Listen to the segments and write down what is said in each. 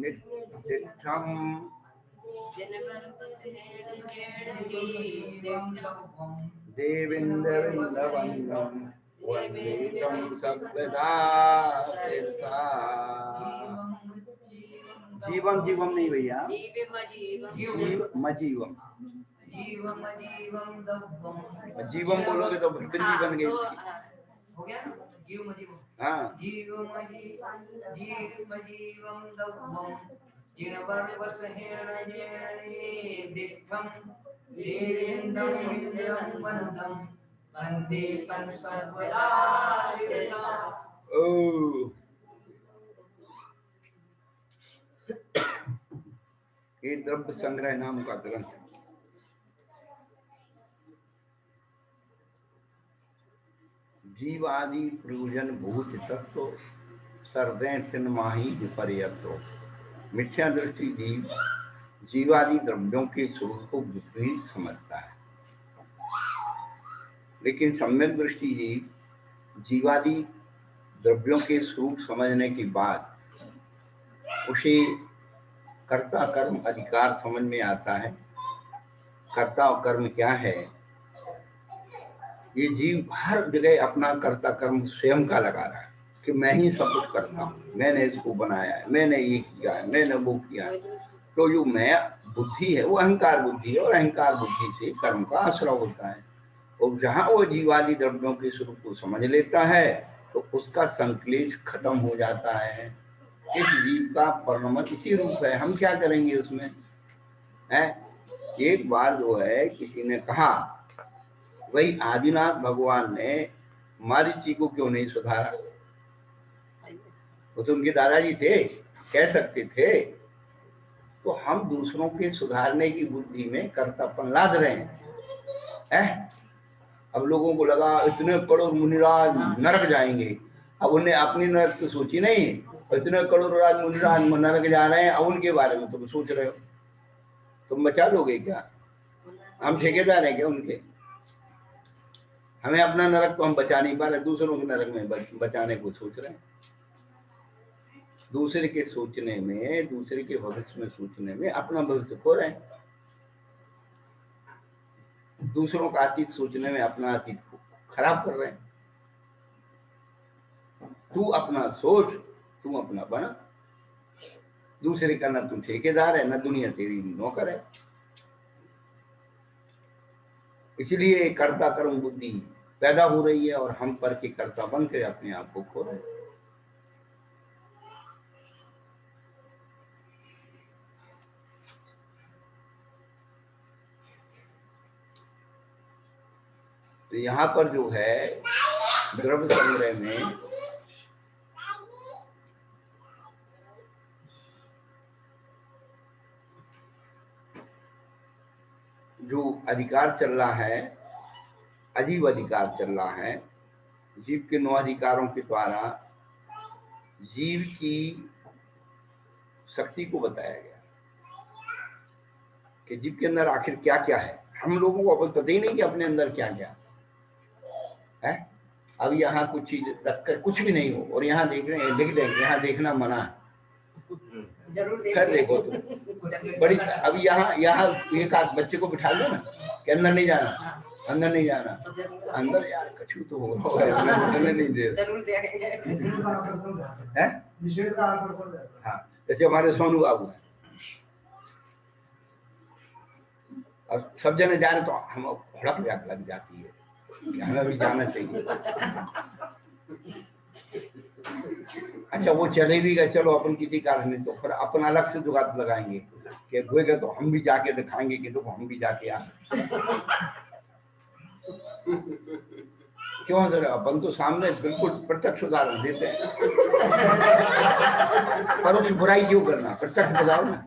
नित्यं देवेन्द्रवृन्दवन्दं वन्दे तं सर्वदा शिरसा। जीवम जीवम नहीं भैया, जीवम जीवम बोलोगे तो भगवान जी बन गए। हो गया ना, जीव मजीवम। हाँ, जीव मजीवम दव्वम जिनवर्वसहेण जेणे दिठ्ठं देवेन्द्रं इन्द्रं वन्दं वन्दे तं सर्वदा शिरसा। ओ ये द्रव्य संग्रह नाम का ग्रंथ। जीव आदि प्रयोजन भूत तत्व सर्वे तिन्माही विपर्यतो। मिथ्या दृष्टि जीव जीवादि द्रव्यों के स्वरूप को विपरीत समझता है, लेकिन सम्यक दृष्टि जीव जीवादि द्रव्यों के स्वरूप समझने के बाद उसे कर्ता कर्म अधिकार समझ में आता है। कर्ता और कर्म क्या है? ये जीव हर जगह अपना कर्ता कर्म स्वयं का लगा रहा है कि मैं ही सब कुछ करता हूँ, मैंने इसको बनाया है, मैंने ये किया है, मैंने वो किया है। तो जो मैं बुद्धि है वो अहंकार बुद्धि है, और अहंकार बुद्धि से कर्म का आश्रय होता है। और जहां वो जीवादि द्रव्यों के स्वरूप को समझ लेता है तो उसका संक्लेश खत्म हो जाता है। इस जीव का परिणमत इसी रूप है, हम क्या करेंगे उसमें है। एक बार जो है किसी ने कहा, वही आदिनाथ भगवान ने मारीची को क्यों नहीं सुधारा? वो तो उनके दादाजी थे, कह सकते थे। तो हम दूसरों के सुधारने की बुद्धि में कर्तापन लाद रहे हैं। अब लोगों को लगा इतने करोड़ मुनिराज नरक जाएंगे, अब उन्हें अपनी नरक तो सोची नहीं, इतने करोड़ राज मुनिराज नरक जा रहे हैं, अब उनके बारे में तुम सोच रहे हो। तुम बचा लोगे क्या? हम ठेकेदार हैं क्या उनके? हमें अपना नरक तो हम बचा नहीं पा रहे, दूसरों के नरक में बचाने को सोच रहे हैं। दूसरे के सोचने में, दूसरे के भविष्य में सोचने में अपना भविष्य खो रहे हैं। दूसरों का अतीत सोचने में अपना अतीत को खराब कर रहे हैं। तू अपना सोच, तू अपना बना। दूसरे का ना तू ठेकेदार है, ना दुनिया तेरी नौकर है। इसलिए कर्ता कर्म बुद्धि पैदा हो रही है और हम पर के कर्ता बन के अपने आप को खो रहे हैं। तो यहाँ पर जो है द्रव्य संग्रह में जो अधिकार चल रहा है, अजीब अधिकार चल रहा है। जीव के 9 अधिकारों के द्वारा जीव की शक्ति को बताया गया कि जीव के अंदर आखिर क्या क्या है। हम लोगों को अब पता ही नहीं कि अपने अंदर क्या क्या है। अब यहाँ कुछ चीज रखकर कुछ भी नहीं हो और यहाँ देख रहे हैं, लिख देंगे यहाँ देखना मना है, फिर देखो तुम बड़ी। अब यहाँ एक आध बच्चे को बिठा दो ना कि अंदर नहीं जाना, अंदर नहीं जाना, अंदर यार कछु तो हो रहा है, नहीं दे है। हाँ, जैसे हमारे सोनू बाबू है, अब सब जने जाने तो हम हड़क लग जाती है कि हमें भी जाना चाहिए। अच्छा वो चले भी गए, चलो अपन किसी कारण नहीं, तो फिर अपन अलग से जुगाड़ लगाएंगे कि होएगा तो हम भी जाके दिखाएंगे कि देखो हम भी जाके आ। क्यों सर, अपन तो सामने बिल्कुल प्रत्यक्ष उदाहरण देते हैं। परोक्ष बुराई क्यों करना, प्रत्यक्ष बताओ ना।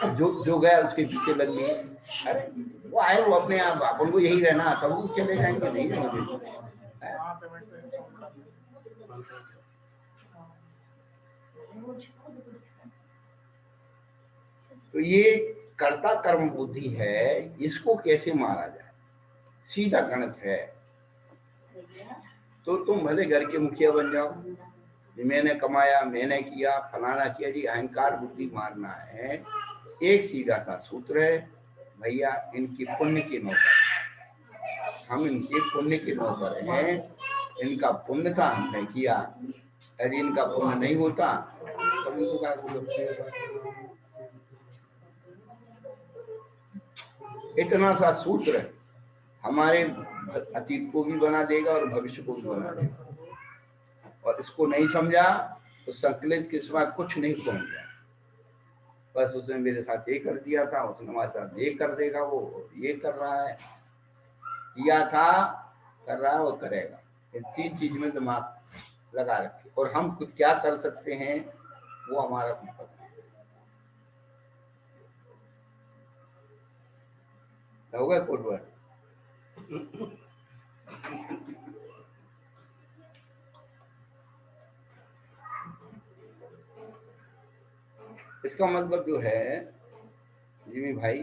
जो गया उसके पीछे लग गए। अरे वो आए, वो अपने आप, अपन को यही रहना, तब वो चले जाएंगे, नहीं रहेंगे। तो ये कर्ता कर्म बुद्धि है, इसको कैसे मारा जाए? सीधा गणित है। तो तुम भले घर के मुखिया बन जाओ, मैंने कमाया, मैंने किया, फलाना किया। जी अहंकार बुद्धि मारना है। एक सीधा सा सूत्र है भैया, इनकी पुण्य की नौकर, हम इनके पुण्य के नौकर हैं। इनका पुण्य था हमने किया, यदि इनका पुण्य नहीं होता तो इनको क्या बोलो। इतना सा सूत्र हमारे अतीत को भी बना देगा और भविष्य को भी बना देगा। और इसको नहीं समझा तो संकलित के सिवा कुछ नहीं पहुंचा। बस उसने मेरे साथ ये कर दिया था, उसने हमारे साथ ये कर देगा, वो ये कर रहा है, किया था, कर रहा है और करेगा। इन तीन चीज में दिमाग लगा रखे। और हम कुछ क्या कर सकते हैं वो हमारा कुछ पता नहीं होगा। कोटवर इसका मतलब जो है जिमी भाई,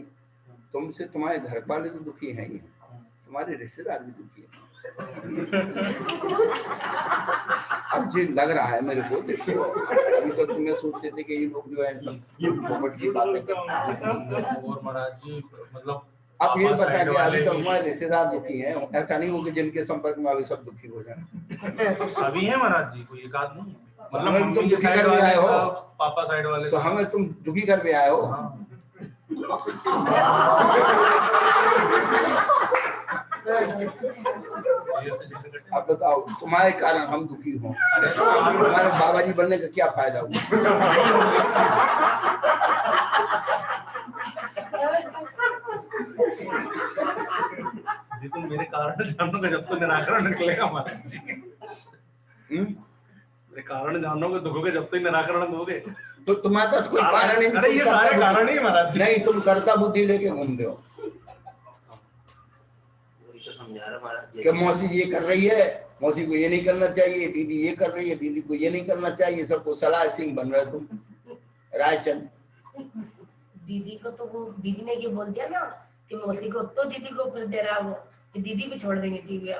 तुमसे तुम्हारे घर वाले तो दुखी हैं ही, तुम्हारे रिश्तेदार भी दुखी हैं। अब जी लग रहा है मेरे को, देखो अभी तो तुम्हें सोचते थे कि ये लोग जो है सब की बातें करते हैं। और महाराज जी मतलब अब ये बता कि अभी तो हमारे रिश्तेदार दुखी हैं, ऐसा नहीं हो कि जिनके संपर्क में अभी सब दुखी हो जाए। सभी हैं महाराज जी, कोई एक आध नहीं है। मतलब हमें तुम दुखी कर भी आए हो, पापा साइड वाले तो हमें तुम दुखी कर भी आए हो। अब बताओ तुम्हारे कारण हम दुखी हों, हमारे बाबा जी बनने का क्या फायदा हुआ। तुम मेरे कारण जानोगे जब तो निराकरण निकलेगा महाराज जी। मेरे कारण जानोगे, दुखोगे जब तक निराकरण दोगे। तो तुम्हारे पास कोई कारण ही नहीं, ये सारे कारण ही महाराज जी। नहीं, तुम कर्ता बुद्धि लेके घूमते हो कि मौसी ये कर रही है, मौसी को ये नहीं करना चाहिए, दीदी ये कर रही है, दीदी को ये नहीं करना चाहिए, सबको सलाह सिंह बन रहे तुम, रायचंद। दीदी को तो वो दीदी ने ये बोल दिया ना कि मौसी को, तो दीदी को फिर दे रहा वो कि दीदी भी छोड़ देंगे टीवी,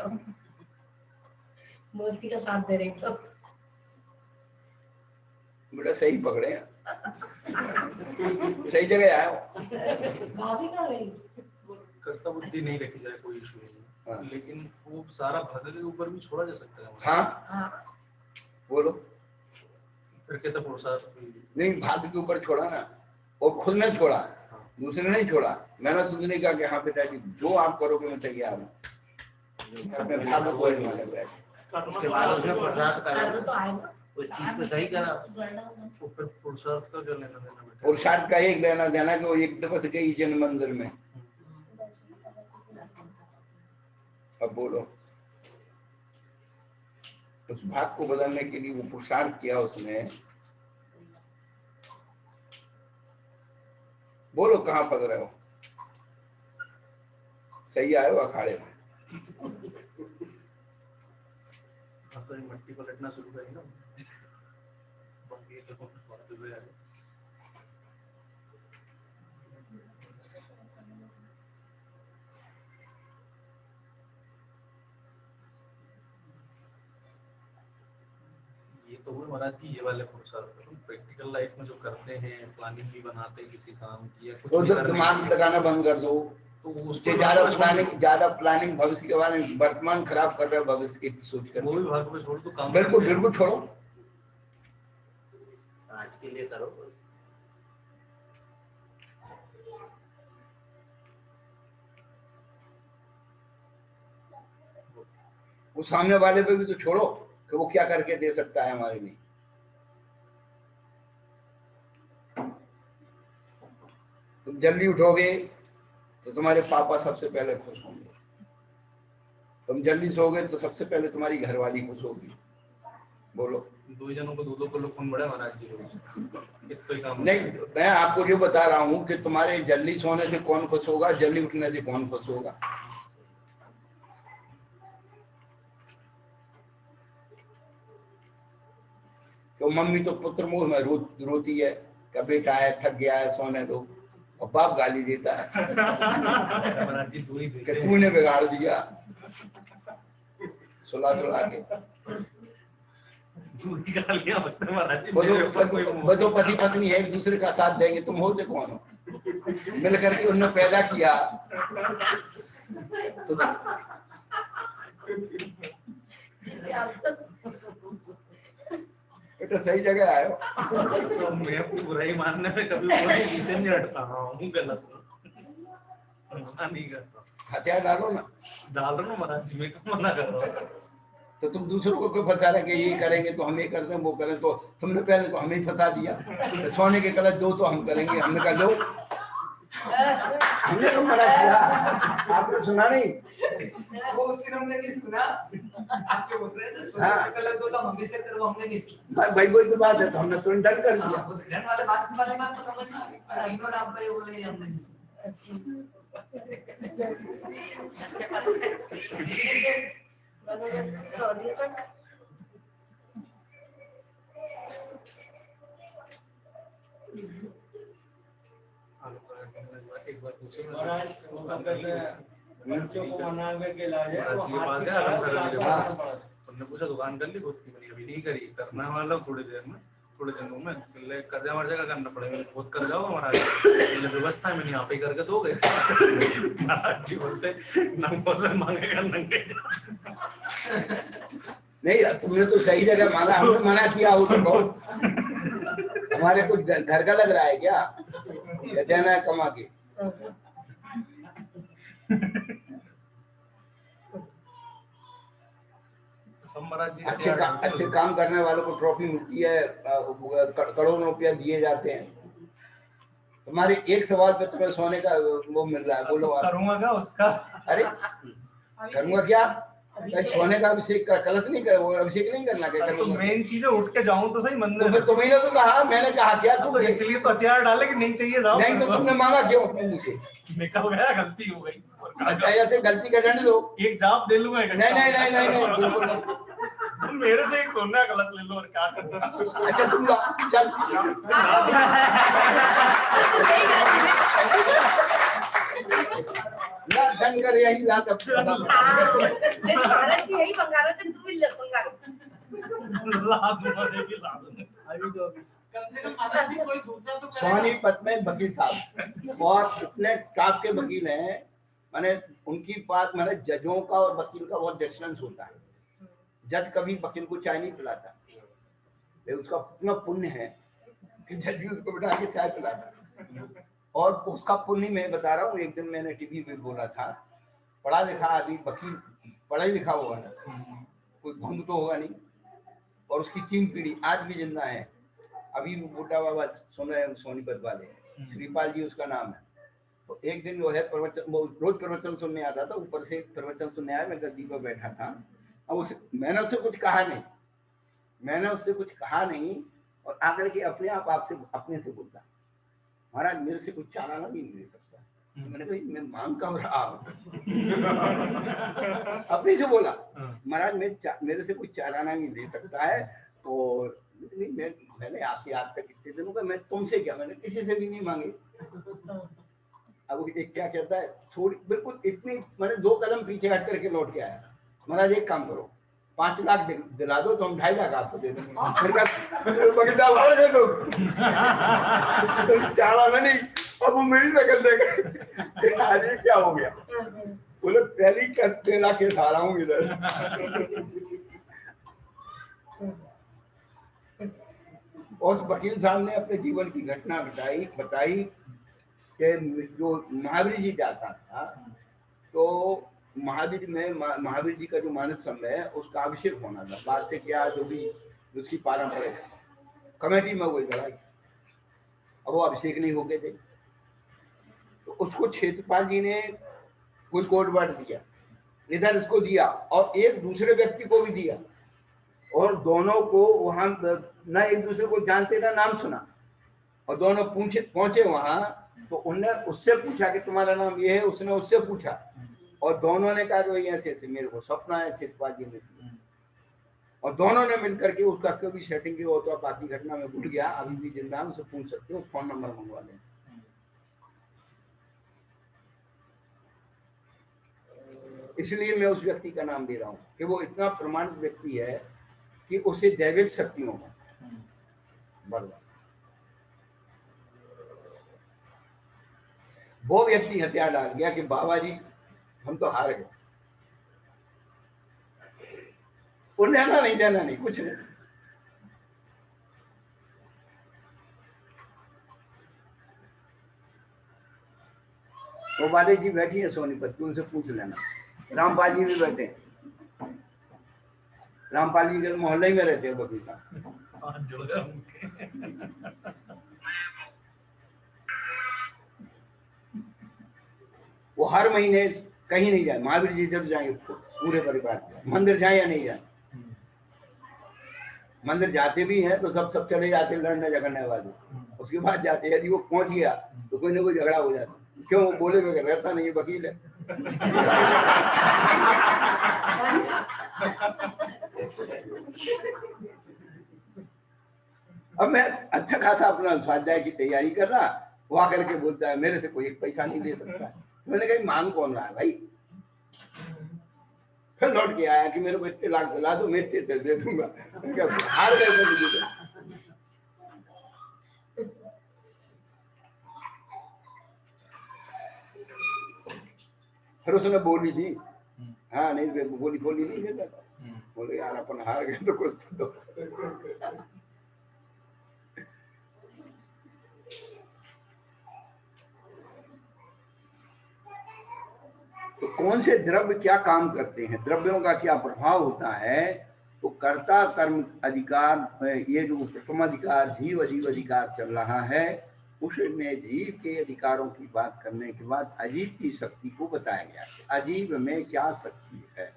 मौसी का साथ दे रहे तो बेटा सही पकड़े हैं, सही जगह आए हो। भाभी का नहीं कर्ता बुद्धि नहीं रखी जाए कोई इशू नहीं। हाँ। लेकिन वो सारा भाग्य के ऊपर भी छोड़ा जा सकता है। हाँ बोलो। फिर कहता पुरुषार्थ नहीं, भाग्य के ऊपर छोड़ा ना, और खुद ने छोड़ा। हाँ। दूसरे नहीं छोड़ा। मैंने सुनने का कि हाँ पिताजी जो आप करोगे मैं तैयार हूँ। उसके बाद उसने पुरुषार्थ करा, उस चीज को सही करा, फिर पुरुषार्थ का क्या लेना देना। पुरुषार्थ का एक लेना देना कि वो एक दिवस गई जन्म मंदिर में। अब बोलो, उस भाग को बदलने के लिए वो पुरुषार्थ किया उसने। बोलो कहाँ पक रहे हो, सही आए हो अखाड़े में। मट्टी पलटना शुरू करें ना। ये तो हुए महाराज जी, ये वाले पुरुषार्थ प्रैक्टिकल लाइफ में जो करते हैं, प्लानिंग भी बनाते हैं किसी काम की या कुछ तो दिमाग लगाना बंद कर दो। तो उससे ज्यादा प्लानिंग भविष्य के बारे में, वर्तमान खराब कर रहे हो, भविष्य की सोच कर। वो भी भाग में छोड़ दो काम। बिल्कुल बिल्कुल छोड़ो, आज के लिए करो। वो सामने वाले पे भी तो छोड़ो कि वो क्या करके दे सकता है हमारे लिए। तुम जल्दी उठोगे तो तुम्हारे पापा सबसे पहले खुश होंगे, तुम जल्दी सोओगे तो सबसे पहले तुम्हारी घरवाली खुश होगी। बोलो, दो जनों को दो को लोग बड़ा महाराज जी नहीं, मैं आपको जो बता रहा हूँ कि तुम्हारे जल्दी सोने से कौन खुश होगा, जल्दी उठने से कौन खुश होगा। तो मम्मी तो पुत्र मोह में रोती है कि बेटा है, थक गया है, सोने दो, और बाप गाली देता है कि तूने बिगाड़ दिया। सुला के दूरी गालियां मत दे महाराज जी, वो मेरे ऊपर कोई मुंह जो पति पत्नी है एक दूसरे का साथ देंगे, तुम होते कौन हो? मिल करके उन्होंने पैदा किया तो बेटा सही जगह आए हो। तो मैं बुराई मानने में कभी ऊपर नीचे नहीं हटता हूँ, गलत मना नहीं करता। हथियार डालो ना, डाल रहा हूँ महाराज जी, मैं क्यों मना कर रहा हूँ? तो तुम दूसरों को क्यों फंसा रहे कि ये करेंगे तो हम ये करते हैं, वो करें तो तुमने पहले तो हमें ही फंसा दिया। तो सोने के कलश दो तो हम करेंगे, हमने कहा लो, हमने तो मना किया, आपने सुना नहीं? वो उस दिन हमने नहीं सुना, आपके बोल रहे थे सोने के कलश दो तो हम भी से करो, हमने नहीं सुना। भाई वही तो बात है, तो हमने तुरंत डन कर दिया। वो डन वाले बात तो समझ में आ गई, इन्होंने आपको ये बोला, ये हमने नहीं सुना। एक बार पूछे महाराज वो कहते हैं बच्चों को मनाने के लाए वो महाराज जी हाथ बात की है, आराम से तरफ कर लाना लीजिए। पड़ा। तुमने पूछा दुकान कर ली, खुद की बनी अभी नहीं करी, करना वाला थोड़ी देर में, थोड़े दिनों में पहले कर्जा वर्जा का करना पड़ेगा, बहुत कर जाओ महाराज, पहले व्यवस्था है मैंने यहाँ पे करके दोगे। महाराज जी बोलते नंगों से मांगेगा नंगे। नहीं, तुमने तो सही जगह मांगा, हमने मना किया हो तो बहुत। हमारे कुछ घर का लग रहा है क्या? या देना है कमा के? महाराज जी अच्छे काम करने वालों को ट्रॉफी मिलती है, करोड़ों रुपया दिए जाते हैं। तुम्हारे एक सवाल पे तुम्हें सोने का वो मिल रहा है, बोलो आप। करूंगा क्या उसका? अरे करूंगा क्या? सोने का अभिषेक का कलश नहीं कर, वो अभिषेक नहीं करना क्या? तो मेन चीज है, उठ के जाऊं तो सही मंदिर में। तुम्हें तो कहा, मैंने कहा क्या तो इसलिए तो हथियार डाले कि नहीं चाहिए जाओ। नहीं तो तुमने मांगा क्यों अपने मुझे? निकल गया, गलती हो गई। ऐसे गलती कर रहने दो। एक जाप दे लूंगा। नहीं नहीं नहीं नहीं नहीं बिल्कुल नहीं। तुम मेरे से एक सोना का कलश ले लो और क्या करो। अच्छा तुम चल ना धन कर यही ला तब यही मंगा रहे थे, तू भी ले मंगा। ला दूंगा, नहीं ला दूंगा। अभी तो कम से कम महाराज जी कोई दूसरा तो करेगा। सोनीपत में वकील साहब और इतने टॉप के वकील हैं, माने उनकी बात, माने जजों का और वकील का बहुत डिस्टेंस होता है। जज कभी वकील को चाय नहीं पिलाता, लेकिन उसका इतना पुण्य है कि जज भी उसको बिठा के चाय पिलाता। और उसका पुण्य मैं बता रहा हूँ, एक दिन मैंने टीवी पे बोला था, पढ़ा लिखा आदमी वकील, पढ़ा ही लिखा होगा ना, कोई भंग तो होगा नहीं, और उसकी 3 पीढ़ी आज भी जिंदा है। अभी बूटा बाबा सुन रहे हैं सोनीपत वाले, श्रीपाल जी उसका नाम है। तो एक दिन जो है प्रवचन, वो रोज प्रवचन सुनने आता था, ऊपर से प्रवचन सुनने आया, मैं गद्दी पर बैठा था। अब उसे मैंने उससे कुछ कहा नहीं, और आकर के अपने आप आपसे अपने से बोलता, महाराज मेरे से कुछ चालाना भी नहीं दे सकता। तो मैंने कहा मैं मांग कब रहा हूँ। अपने से बोला, महाराज मेरे से कुछ चालाना नहीं दे सकता है। और मैंने आपसे आज तक कितने दिनों का, मैं तुमसे क्या, मैंने किसी से भी नहीं मांगे। अब एक क्या कहता है, थोड़ी बिल्कुल इतनी, मैंने 2 कदम पीछे हट करके लौट के आया। महाराज एक काम करो, 5 लाख दिला दो तो हम 2.5 लाख आपको दे देंगे। चालाना नहीं। अब वो मेरी शक्ल देख, आज ये क्या हो गया? बोले पहली तेला के सारा हूँ इधर। उस वकील साहब ने अपने जीवन की घटना बताई कि जो महावीर जी जाता था, तो महावीर जी का जो मानस समय है उसका अभिषेक होना था। बाद से क्या जो भी उसकी पारंपरिक कमेटी में हुई लड़ाई, अब वो अभिषेक नहीं हो गए थे, तो उसको क्षेत्रपाल जी ने कोई कोड वर्ड दिया, इधर इसको दिया और एक दूसरे व्यक्ति को भी दिया, और दोनों को वहां न एक दूसरे को जानते ना नाम सुना, और दोनों पहुंचे वहां, तो उनने उससे पूछा कि तुम्हारा नाम ये है, उसने उससे पूछा, और दोनों ने कहा कि ऐसे ऐसे मेरे को सपना है क्षेत्रपाल जी ने, और दोनों ने मिलकर के उसका कभी सेटिंग की हो, तो बाकी घटना में भूल गया, अभी भी जिंदा उनसे पूछ सकते हो, फोन नंबर मंगवा लें। इसलिए मैं उस व्यक्ति का नाम दे रहा हूँ कि वो इतना प्रमाणित व्यक्ति है कि उसे दैविक शक्तियों में बरदान। वो व्यक्ति हथियार डाल गया कि बाबा जी हम तो हार गए, वो लेना नहीं देना नहीं कुछ नहीं। वो वाले जी बैठी है सोनीपत, उनसे पूछ लेना। रामपाल जी भी बैठे हैं, रामपाल जी के मोहल्ले में रहते हैं बबीता। जुड़ गए उनके। वो हर महीने कहीं नहीं जाए, महावीर जी जरूर जाएंगे पूरे परिवार, मंदिर जाए या नहीं जाए। मंदिर जाते भी हैं तो सब चले जाते लड़ने झगड़ने वाले, उसके बाद जाते यदि वो पहुंच गया तो कोई ना कोई झगड़ा हो जाता। क्यों? वो बोले बगैर रहता नहीं, वकील है। अब मैं अच्छा खासा अपना स्वाध्याय की तैयारी कर रहा, वो आकर के बोलता है मेरे से कोई एक पैसा नहीं दे सकता। मैंने कहा मांग कौन रहा है भाई? फिर लौट के आया कि मेरे को इतने लाख दिला दो, मैं इतने दे दूंगा। हार गए तो फिर उसने बोली थी, हाँ नहीं बोली बोली नहीं देता था। बोले यार अपन हार गए तो कुछ तो कौन से द्रव्य क्या काम करते हैं, द्रव्यों का क्या प्रभाव होता है? तो कर्ता कर्म अधिकार, ये जो प्रथम अधिकार जीव अजीव अधिकार चल रहा है, उसमें जीव के अधिकारों की बात करने के बाद अजीव की शक्ति को बताया गया। अजीव में क्या शक्ति है?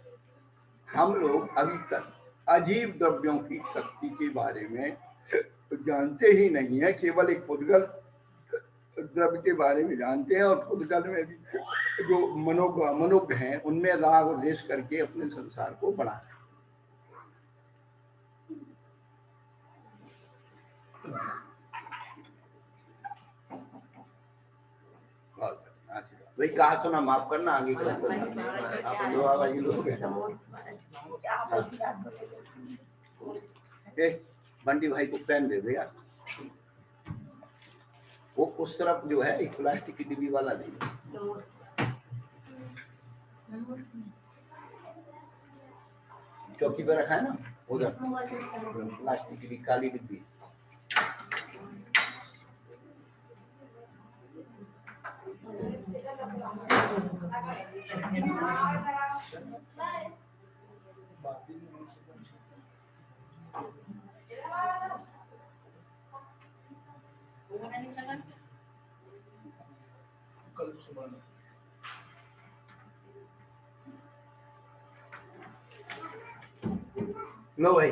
हम लोग अभी तक अजीव द्रव्यों की शक्ति के बारे में जानते ही नहीं है, केवल एक पुद्गल द्रव्य के बारे में जानते हैं, और पुद्गल में भी जो मनोज्ञ हैं उनमें राग और द्वेष करके अपने संसार को बढ़ा रहे। वही कहा सुना माफ करना, आगे आप दो आवाजी लोग हैं। बंटी भाई को पेन दे दो यार, वो उस तरफ जो है एक प्लास्टिक की डिब्बी वाला दे। चौकी पे रखा है ना उधर, प्लास्टिक की काली डिब्बी। कल सुबह लो भाई,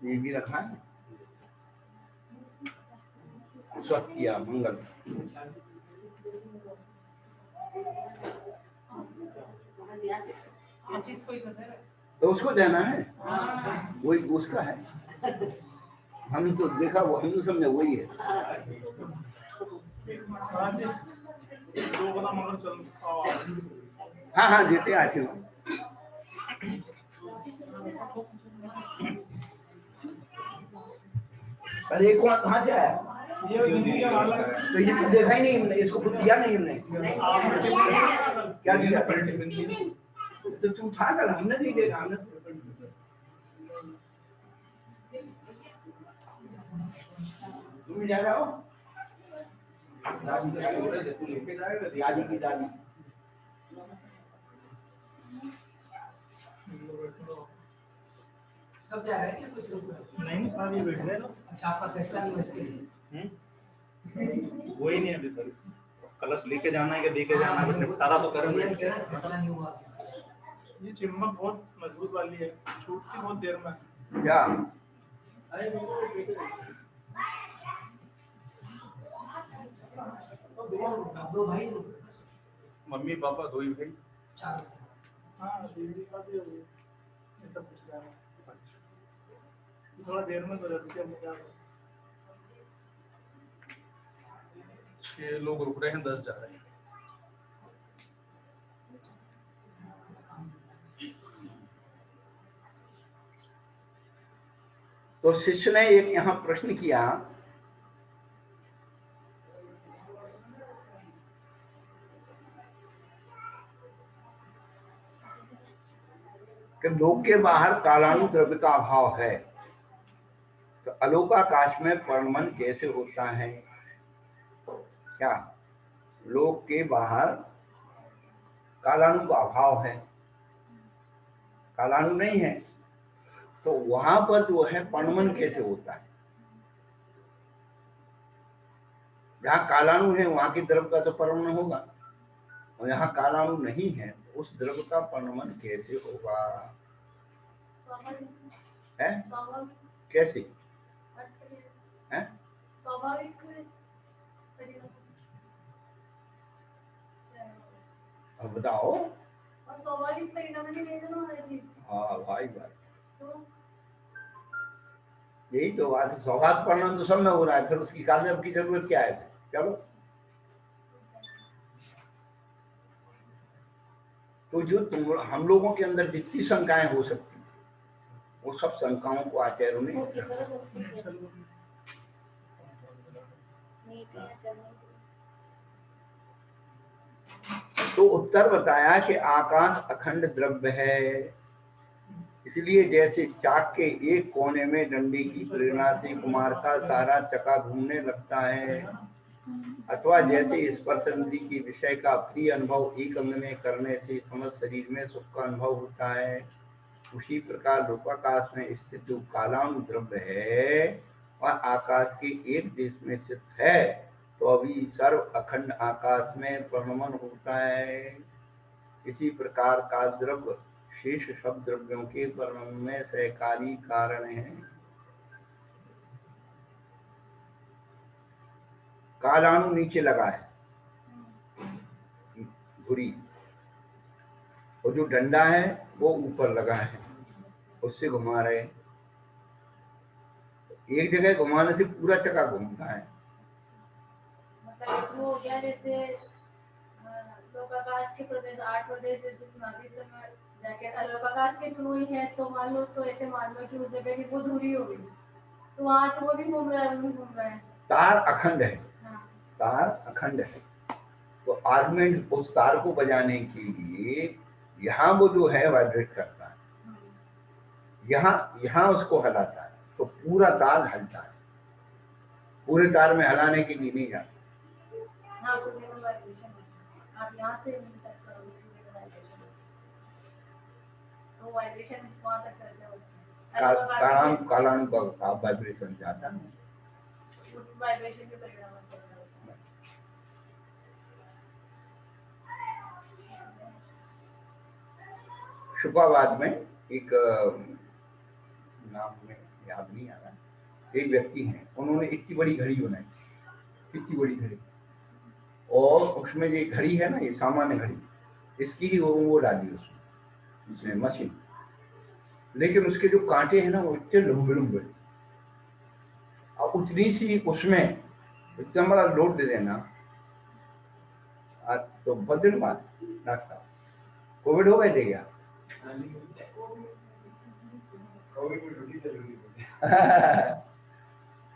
ये भी रखा है। स्वस्थ या मंगल। तो उसको देना है, वही उसका है। हम तो देखा वो हम तो समझे वही है। हाँ हाँ देते हैं आशीर्वाद। अरे कौन कहाँ से आया? तो ये तो देखा ही नहीं हमने, इसको कुछ दिया नहीं हमने। क्या दिया? तो तू उठा कर, हमने नहीं देखा। हमने तुम जा रहे हो? दादी की दादी सब जा रहे हैं क्या? कुछ लोग नहीं साहब ये बैठ गए ना। अच्छा, आपका फैसला नहीं हो इसके? वही नहीं अभी तक, कलश लेके जाना है कि लेके जाना है, निपटारा तो करेंगे। फैसला नहीं हुआ इसका। ये चिमक बहुत मजबूत वाली है, छूटती बहुत देर में। क्या? दो भाई, मम्मी पापा दो ही भाई। चार। हाँ दीदी का भी ये सब कुछ है। थोड़ा देर में तो जल्दी हम क्या 6 लोग रुक रहे हैं, 10 जा रहे हैं। तो शिष्य ने एक यहाँ प्रश्न किया कि लोक के बाहर कालानु द्रव्य का अभाव है, तो अलोकाकाश में परमन कैसे होता है? क्या लोक के बाहर कालानु का अभाव है, कालानु नहीं है, तो वहां पर जो है परमन कैसे होता है? जहाँ कालानु है वहां की द्रव्य का तो परमन होगा, और यहाँ कालानु नहीं है, उस द्रव्य का परमन कैसे होगा? है कैसे है? अब बताओ। स्वाभाविक परिणाम नहीं है ना हर चीज। हाँ भाई यही तो बात है, स्वाभाविक परिणाम तो सब में हो रहा है, फिर उसकी काजब की जरूरत क्या है? चलो, तो जो हम लोगों के अंदर जितनी शंकाएं हो सकती हैं, वो सब शंकाओं को आचार्यों ने तो उत्तर बताया कि आकाश अखंड द्रव्य है, इसलिए जैसे चाक के एक कोने में डंडी की प्रेरणा से कुमार का सारा चक्का घूमने लगता है, अथवा जैसे स्पर्शेंद्री के विषय का प्रिय अनुभव एक अंग में करने से समस्त शरीर में सुख का अनुभव होता है, उसी प्रकार लोकाकाश में स्थित जो कालानु द्रव्य है वह आकाश के एक देश में स्थित है, तो अभी सर्व अखंड आकाश में परिणमन होता है। इसी प्रकार का द्रव्य शेष सब द्रव्यों के परिणमन में सहकारी कारण है। कालानु नीचे लगा है धुरी, और जो डंडा है वो ऊपर लगा है, उससे घुमा रहे। एक जगह घुमाने से पूरा चक्का घूमता है। मतलब वो हो गया जैसे लोकाकाश के प्रदेश 8 प्रदेश जैसे जाके लोकाकाश के थ्रू ही है, तो मान लो उसको ऐसे मान लो कि उस जगह की वो दूरी हो गई, तो वहां से वो भी घूम रहा है, वो भी घूम रहा है। तार अखंड है, तार अखंड है, तो आर्गुमेंट उस तार को बजाने के लिए यहाँ वो जो है वाइब्रेट करता है, यहाँ उसको हिलाता है, तो पूरा तार हिलता है। पूरे तार में हिलाने के लिए नहीं जाता। आप यहाँ से टच करोगे तो वाइब्रेशन वहां तक चलते होते कालानु का वाइब्रेशन जाता है, उस वाइब्रेशन के परिणाम शुकाबाद में एक नाम में याद नहीं आ रहा, एक व्यक्ति हैं, उन्होंने इतनी बड़ी घड़ी बनाई, इतनी बड़ी घड़ी, और उसमें ये घड़ी है ना, ये सामान्य घड़ी, इसकी ही वो डाली उसमें मशीन, लेकिन उसके जो कांटे हैं ना वो इतने लंबे लंबे, और उतनी सी उसमें इतना बड़ा लोड दे देना, तो बहुत दिन बाद डॉक्टर कोविड हो गए थे क्या?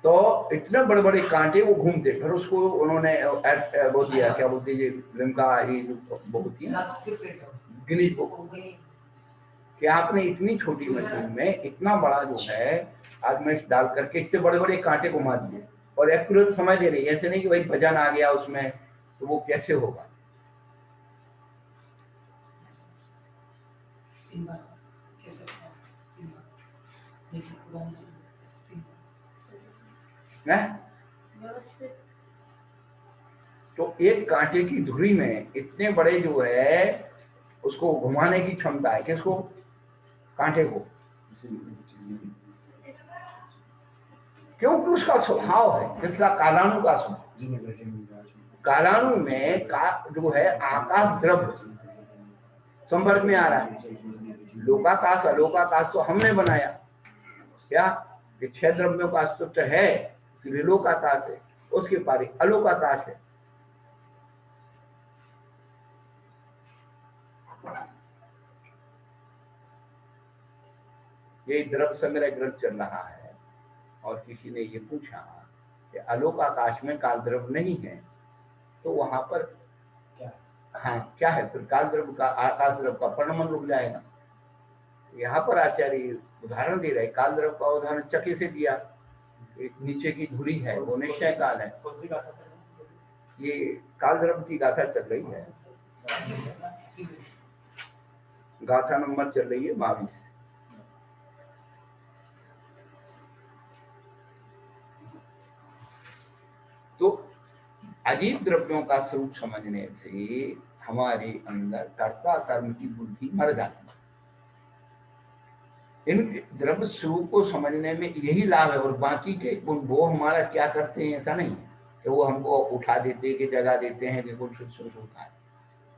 तो इतने बड़े बड़े कांटे वो घूमते, फिर उसको उन्होंने वो दिया, क्या बोलते हैं, लिम्का, ये जो बहुत ही गिनीज बुक, कि आपने इतनी छोटी मशीन में इतना बड़ा जो है आदमी डाल करके इतने बड़े बड़े कांटे घुमा दिए, और एक्यूरेट समझ दे रही है, ऐसे नहीं कि भाई वजन आ गया उसमें तो वो कैसे होगा। तो एक कांटे की धुरी में इतने बड़े जो है उसको घुमाने की क्षमता है, किसको? कांटे को, क्योंकि उसका स्वभाव है, किसका? कालानु का स्वभाव। कालानु में का जो है आकाश द्रव्य संपर्क में आ रहा है। लोकाकाश अलोकाकाश तो हमने बनाया, क्या कि 6 द्रव्यों का अस्तित्व है, इसलिए लोकाकाश है, उसके पारी अलोकाकाश है। ये द्रव संग्रह ग्रंथ चल रहा है और किसी ने ये पूछा कि आलोक आकाश में काल द्रव नहीं है, तो वहां पर क्या हाँ क्या है फिर? काल द्रव का आकाश द्रव का परिणमन रुक जाएगा। यहाँ पर आचार्य उदाहरण दे रहे, काल द्रव का उदाहरण चके से दिया। एक नीचे की धुरी है वो निश्चय काल है। कौन सी गाथा है? ये काल द्रव की गाथा चल रही है, गाथा नंबर चल रही है 22। तो अजीब द्रव्यों का स्वरूप समझने से हमारे अंदर कर्ता कर्म की बुद्धि मर जाती है। इन द्रव्य स्वरूप को समझने में यही लाभ है, और बाकी के वो हमारा क्या करते हैं ऐसा नहीं है कि वो हमको उठा देते हैं कि जगा देते हैं कि कुछ होता है।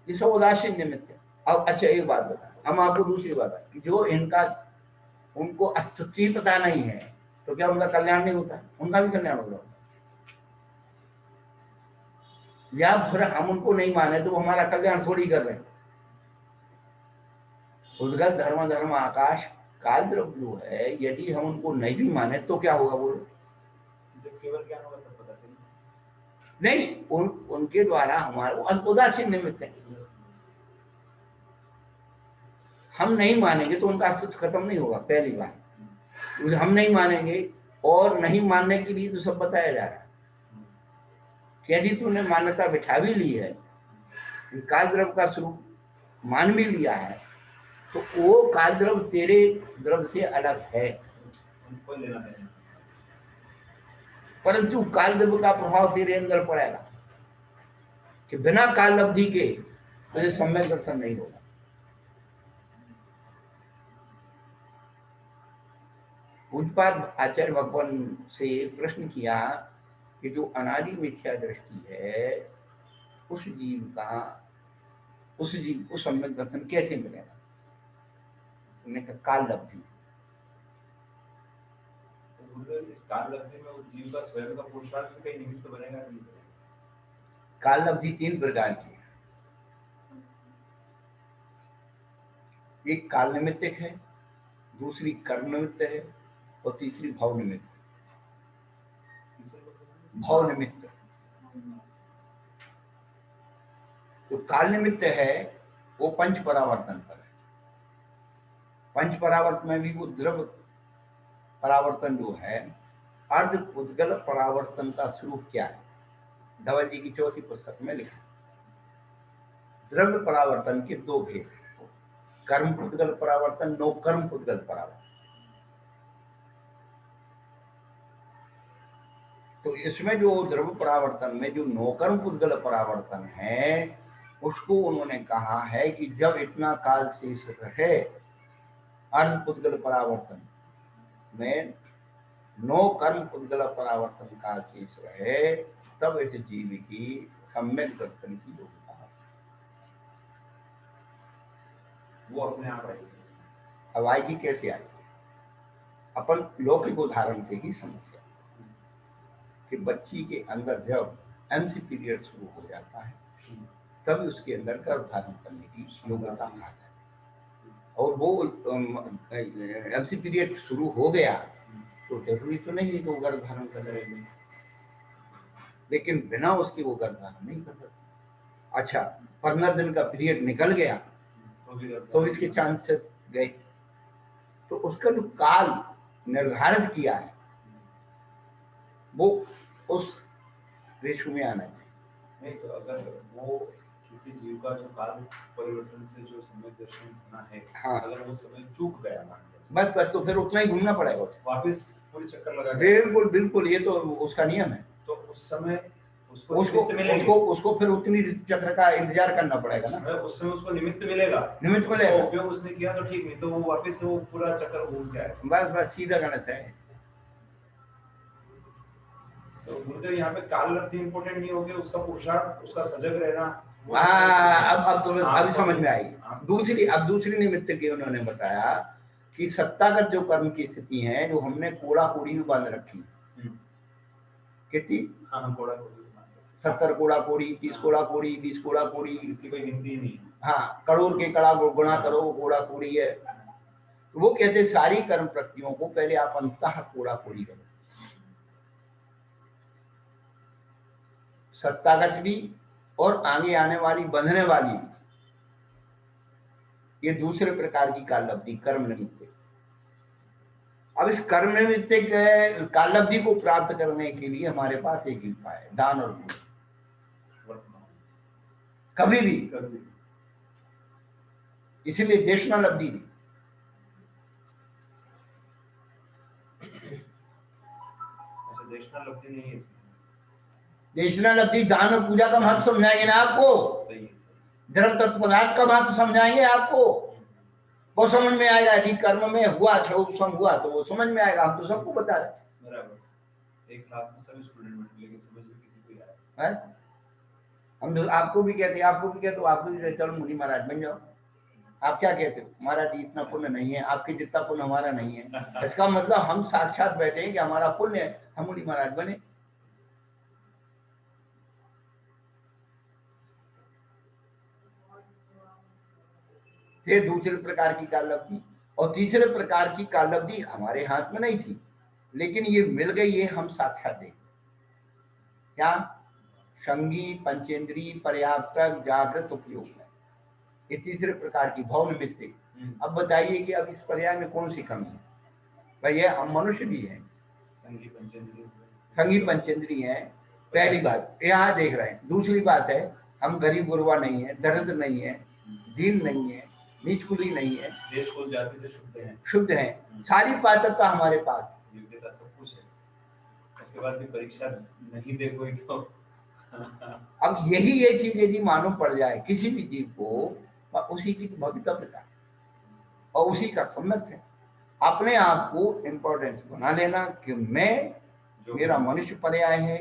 ये सब उदासीन निमित्त है। अब अच्छा एक बात बता, हम आपको दूसरी बात है, जो इनका उनको अस्तित्व पता नहीं है तो क्या उनका कल्याण नहीं होता? उनका भी कल्याण होगा। या फिर हम उनको नहीं माने तो वो हमारा कल्याण थोड़ी कर रहे हैं। उद्गत धर्म धर्म आकाश काल द्रव जो है, यदि हम उनको नहीं भी माने तो क्या होगा? बोलो, जब केवल ज्ञान होगा तब पता चलेगा। नहीं, उनके द्वारा हमारा उदासीन निमित्त है। हम नहीं मानेंगे तो उनका अस्तित्व खत्म नहीं होगा। पहली बात हम नहीं मानेंगे, और नहीं मानने के लिए तो सब बताया जा रहा है। यदि तूने मान्यता बिठा भी ली है, काल द्रव का स्वरूप मान भी लिया है, तो वो काल द्रव तेरे द्रव से अलग है, उनको लेना देना। परंतु काल द्रव का प्रभाव तेरे अंदर पड़ेगा कि बिना काल अवधि के तुझे सम्यक दर्शन नहीं होगा। पूज्यपाद आचार्य भगवान से प्रश्न किया कि जो अनादि मिथ्या दृष्टि है, उस जीव को सम्यक दर्शन कैसे मिलेगा? उन्होंने कहा काल लब्धि। इस काल लब्धि में उस जीव का स्वयं का पुरुषार्थ भी कहीं निमित्त बनेगा नहीं? काल लब्धि 3 प्रकार की है। एक काल निमित्तिक है, दूसरी कर्म निमित्त है, और तीसरी भाव निमित्त। भाव निमित्त तो काल निमित्त है वो पंच परावर्तन पर है। पंच परावर्तन में भी वो द्रव परावर्तन जो है, अर्ध पुद्गल परावर्तन का स्वरूप क्या है? धवल जी की चौथी पुस्तक में लिखा। द्रव्य परावर्तन के 2 भेद, कर्म पुद्गल परावर्तन, नो कर्म पुद्गल परावर्तन। तो इसमें जो द्रव्य परावर्तन में जो नौकर्म पुद्गल परावर्तन है, उसको उन्होंने कहा है कि जब इतना काल शेष है अर्ध पुद्गल परावर्तन में, नो कर्म पुद्गल परावर्तन काल शेष रहे, तब इस जीव की सम्यक दर्शन की योग्यता है। वो अपने आप आएगी। अब आएगी कैसे आएगी? अपन लौकिक उदाहरण से ही समस्या कि बच्ची के अंदर जब एमसी पीरियड शुरू हो जाता है, तभी उसके अंदर गर्भ धारण करने की योग्यता आता है। और वो एमसी पीरियड शुरू हो गया तो जरूरी तो नहीं है कि वो गर्भ धारण कर रहे, लेकिन बिना उसके वो गर्भ धारण नहीं कर सकते। अच्छा, 15 दिन का पीरियड निकल गया तो इसके चांसेस गए। तो उसका जो काल निर्धारित किया है वो उस रेशो में आना चाहिए। नहीं तो अगर वो किसी जीव का जो काल परिवर्तन से जो समय दर्शन होना है, हाँ, अगर वो समय चूक गया मान बस तो फिर उतना ही घूमना पड़ेगा उसको, वापस पूरी चक्कर लगा। बिल्कुल बिल्कुल, ये तो उसका नियम है। तो उस समय उसको फिर उतनी चक्र का इंतजार करना पड़ेगा ना। उस समय उसको निमित्त मिलेगा, निमित्त मिलेगा। उपयोग उसने किया तो ठीक, नहीं तो वो वापस वो पूरा चक्कर घूम जाएगा। बस सीधा गणित है। तो गुरुदेव यहाँ पे काल लब्धि इम्पोर्टेंट नहीं होगी, उसका पुरुषार्थ, उसका सजग रहना। अब तो अभी समझ में आएगी। दूसरी निमित्त की उन्होंने बताया कि सत्तागत जो कर्म की स्थिति है, जो हमने कोड़ा कोड़ी में बांध रखी, कितनी 70 कोड़ा कोड़ी, 30 कोड़ा कोड़ी, 20 कोड़ा कोड़ी, इसकी कोई गिनती नहीं। हाँ, करोड़ के कड़ा गुणा करो, कूड़ा कूड़ी है। तो वो कहते सारी कर्म प्रक्रियाओं को पहले आप अंततः कूड़ा कूड़ी करो, सत्तागत भी और आगे आने वाली बंधने वाली भी। ये दूसरे प्रकार की कालब्धि कर्म निमित्त। अब इस कर्म निमित्त कालब्धि को प्राप्त करने के लिए हमारे पास एक ही उपाय है, दान और पुण्य। कभी भी, इसीलिए देशना लब्धि नहीं। अच्छा, देशना लब्धि नहीं है इसमें। देशना लब्धि दान और पूजा का महत्व समझाएंगे ना आपको, सही है, धर्म तत्व पदार्थ का महत्व समझाएंगे आपको, वो समझ में आएगा। यदि कर्म में हुआ, क्षोभ हुआ तो वो समझ में आएगा। हम तो सबको बता रहे। बराबर। एक क्लास में सभी स्टूडेंट बैठे, लेकिन समझ में किसी को आया हैं? हम तो आपको भी कहते हैं, आपको भी कहते हो, आपको भी कहते, चलो मुनि महाराज बन जाओ। आप क्या कहते हो? महाराज इतना पुण्य नहीं है, आपके जितना पुण्य हमारा नहीं है। इसका मतलब हम साक्षात बैठे हैं कि हमारा पुण्य है, हम मुनि महाराज बने। ये दूसरे प्रकार की कालब्धि। और तीसरे प्रकार की कालब्धि हमारे हाथ में नहीं थी, लेकिन ये मिल गई है, हम साक्षात देख। क्या? संगी पंचेंद्री पर्याप्त जागृत उपयोग है, ये तीसरे प्रकार की भव निमित्त। अब बताइए कि अब इस पर्याय में कौन सी कमी है? भैया हम मनुष्य भी हैं, संगी पंचेंद्री हैं, पहली बात यहाँ देख रहे हैं। दूसरी बात है, हम गरीब गुरबा नहीं है, दरिद्र नहीं है, दीन नहीं है, नीच कुली नहीं है, देश को जाति से शुद्ध हैं, सारी पात्रता हमारे पास, योग्यता सब कुछ है। उसके बाद भी परीक्षा नहीं दे कोई तो अब यही ये चीज यदि मालूम पड़ जाए किसी भी जीव को, उसी की भवितव्यता और उसी का सम्मत है। अपने आप को इम्पोर्टेंस बना लेना कि मैं, मेरा मनुष्य पर्याय है,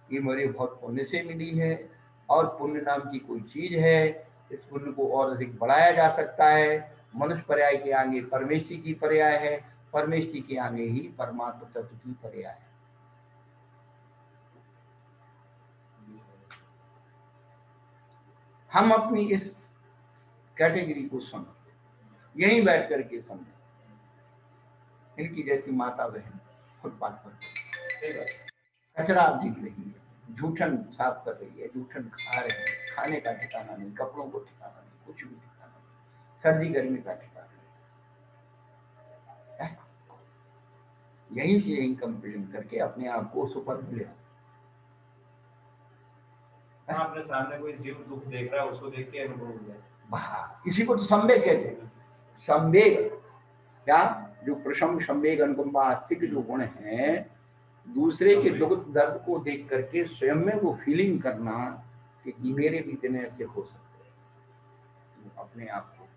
ये मेरे बहुत पुण्य से मिली है, और पुण्य नाम की कोई चीज है, इस पुण्य को और अधिक बढ़ाया जा सकता है। मनुष्य पर्याय के आगे परमेश्वरी की पर्याय है, परमेश्वरी के आगे ही परमात्मा तत्व की पर्याय है। हम अपनी इस कैटेगरी को समझ, यहीं बैठ करके समझें। इनकी जैसी माता बहन फुटपाथ पर कचरा दिख रही है, जूठन साफ कर रही है, जूठन खा रहे हैं, खाने का ठिकाना नहीं, कपड़ों को ठिकाना नहीं, कुछ भी ठिकाना नहीं, सर्दी गर्मी का ठिकाना नहीं। यहीं से यहीं कंपेरिजन करके अपने आप को सुपर मिले। अपने सामने कोई जीव दुख देख रहा है, उसको देख के अनुभव हो जाए। किसी को तो संवेग कैसे? संवेग क्या? जो प्रशम संवेग अनुकंपा आस्तिक जो गुण है, दूसरे के दुख दर्द को देख करके स्वयं में वो फीलिंग करना कि मेरे भी दिन ऐसे हो सकते हैं, तो अपने आप को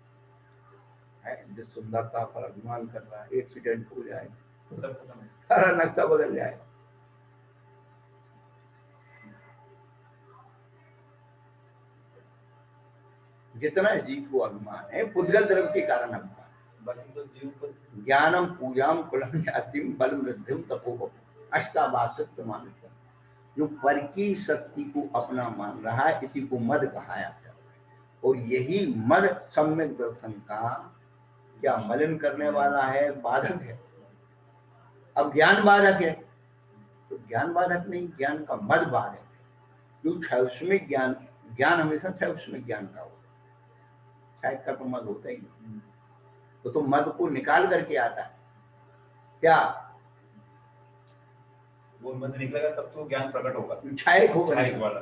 है जिस सुंदरता पर अभिमान कर रहा है, एक्सीडेंट हो जाए तो सब खत्म, सारा नक्शा बदल जाए। जितना जीव को अभिमान है, पुद्गल द्रव्य के कारण अभिमान, बाकी तो जीव को ज्ञानम पूजाम कुलम जातिम बल वृद्धिम तपो अष्टावासित मानता, जो पर की शक्ति को अपना मान रहा है, इसी को मद कहा जाता है। और यही मद सम्यक दर्शन का क्या मलिन करने वाला है, बाधक है। अब ज्ञान बाधक है तो ज्ञान बाधक नहीं, ज्ञान का मद बाधक है। जो क्षयस्मिक ज्ञान, ज्ञान हमेशा क्षयस्मिक ज्ञान का होता है, क्षय का तो मद होता ही नहीं। तो मद को निकाल करके आता है क्या? वो मद निकलेगा तब तो ज्ञान प्रकट होगा, छायक होगा वाला।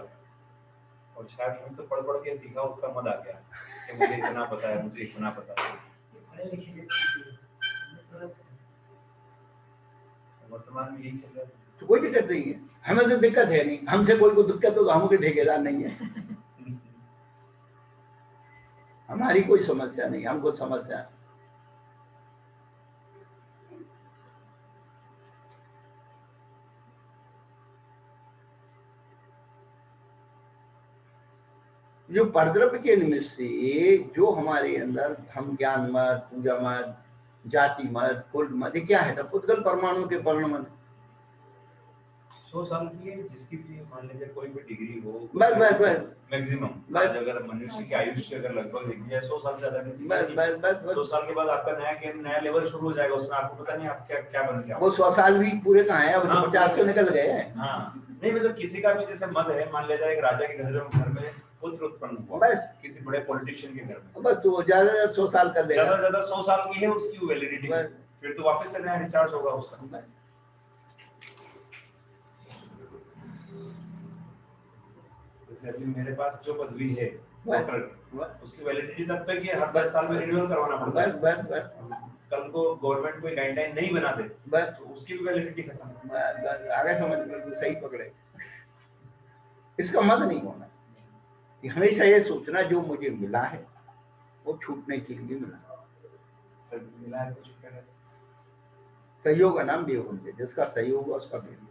और छायक में तो पढ़ के सीखा, उसका मद आ गया कि मुझे इतना पता है, मुझे इतना पता है। वर्तमान में यही चल रहा है। तो कोई दिक्कत नहीं है, हमें तो दिक्कत है नहीं। हमसे कोई को दिक्कत हो तो हम ठेकेदार नहीं है। हमारी कोई समस्या नहीं, हमको समस्या है। जो परद्रव्य के निमित्त से जो हमारे अंदर हम ज्ञान मत, पूजा मत, जाति मत, कुल मत, क्या है? तो पुद्गल परमाणु के पर्ण मत, 100 साल की है, जिसकी भी मान लीजिए कोई भी डिग्री हो, बस मैक्सिमम बस। आज अगर मनुष्य की आयुष्य अगर लगभग देखी जाए 100 साल से ज्यादा किसी की बस नहीं। बस बस 100 बस। साल के बाद आपका नया लेवल शुरू हो जाएगा, उसमें आपको पता नहीं आप क्या क्या बन के आओगे। वो 100 साल भी पूरे कहाँ है, अब हाँ, 50 तो निकल गए हैं। हाँ नहीं मतलब किसी का भी जैसे मत है, मान लिया जाए एक राजा के घर में पुत्र उत्पन्न हुआ, बस। किसी बड़े पॉलिटिशियन के घर में, बस वो ज्यादा 100 साल कर ज्यादा देगा। से ज्यादा 100 साल की है उसकी वैलिडिटी, बस। फिर तो वापस से नया रिचार्ज होगा उसका। जैसे अभी मेरे पास जो पदवी है डॉक्टर की, उसकी वैलिडिटी तब तक है, हर 10 साल में रिन्यूअल करवाना पड़ता बस है। बस बस कल को गवर्नमेंट कोई गाइडलाइन नहीं बनाते बस तो उसकी भी वैलिडिटी खत्म। बस। आगे समझ में सही पकड़े। इसका मत नहीं होना, कि हमेशा ये सोचना जो मुझे मिला है वो छूटने के लिए मिला। तब मिला है कुछ कहना। सहयोग का नाम बेयोग है, जिसका सहयोग है उसका बेयोग,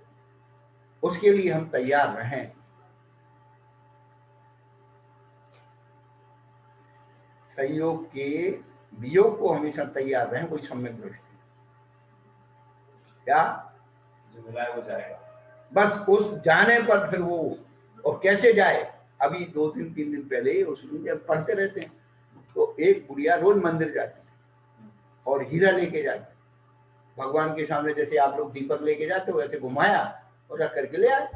उसके लिए हम तैयार रहें। सहयोग के वियोग को हमेशा तैयार रहें, कोई सम्यक दृष्टि। क्या जो मिला है वो जाएगा। बस उस जाने पर फिर वो, और कैसे जाए। अभी 2-3 दिन पहले उसमें जब पढ़ते रहते हैं तो एक बुढ़िया रोज मंदिर जाती है और हीरा लेके जाती है, भगवान के सामने जैसे आप लोग दीपक लेके जाते हो वैसे घुमाया और रख करके ले आए।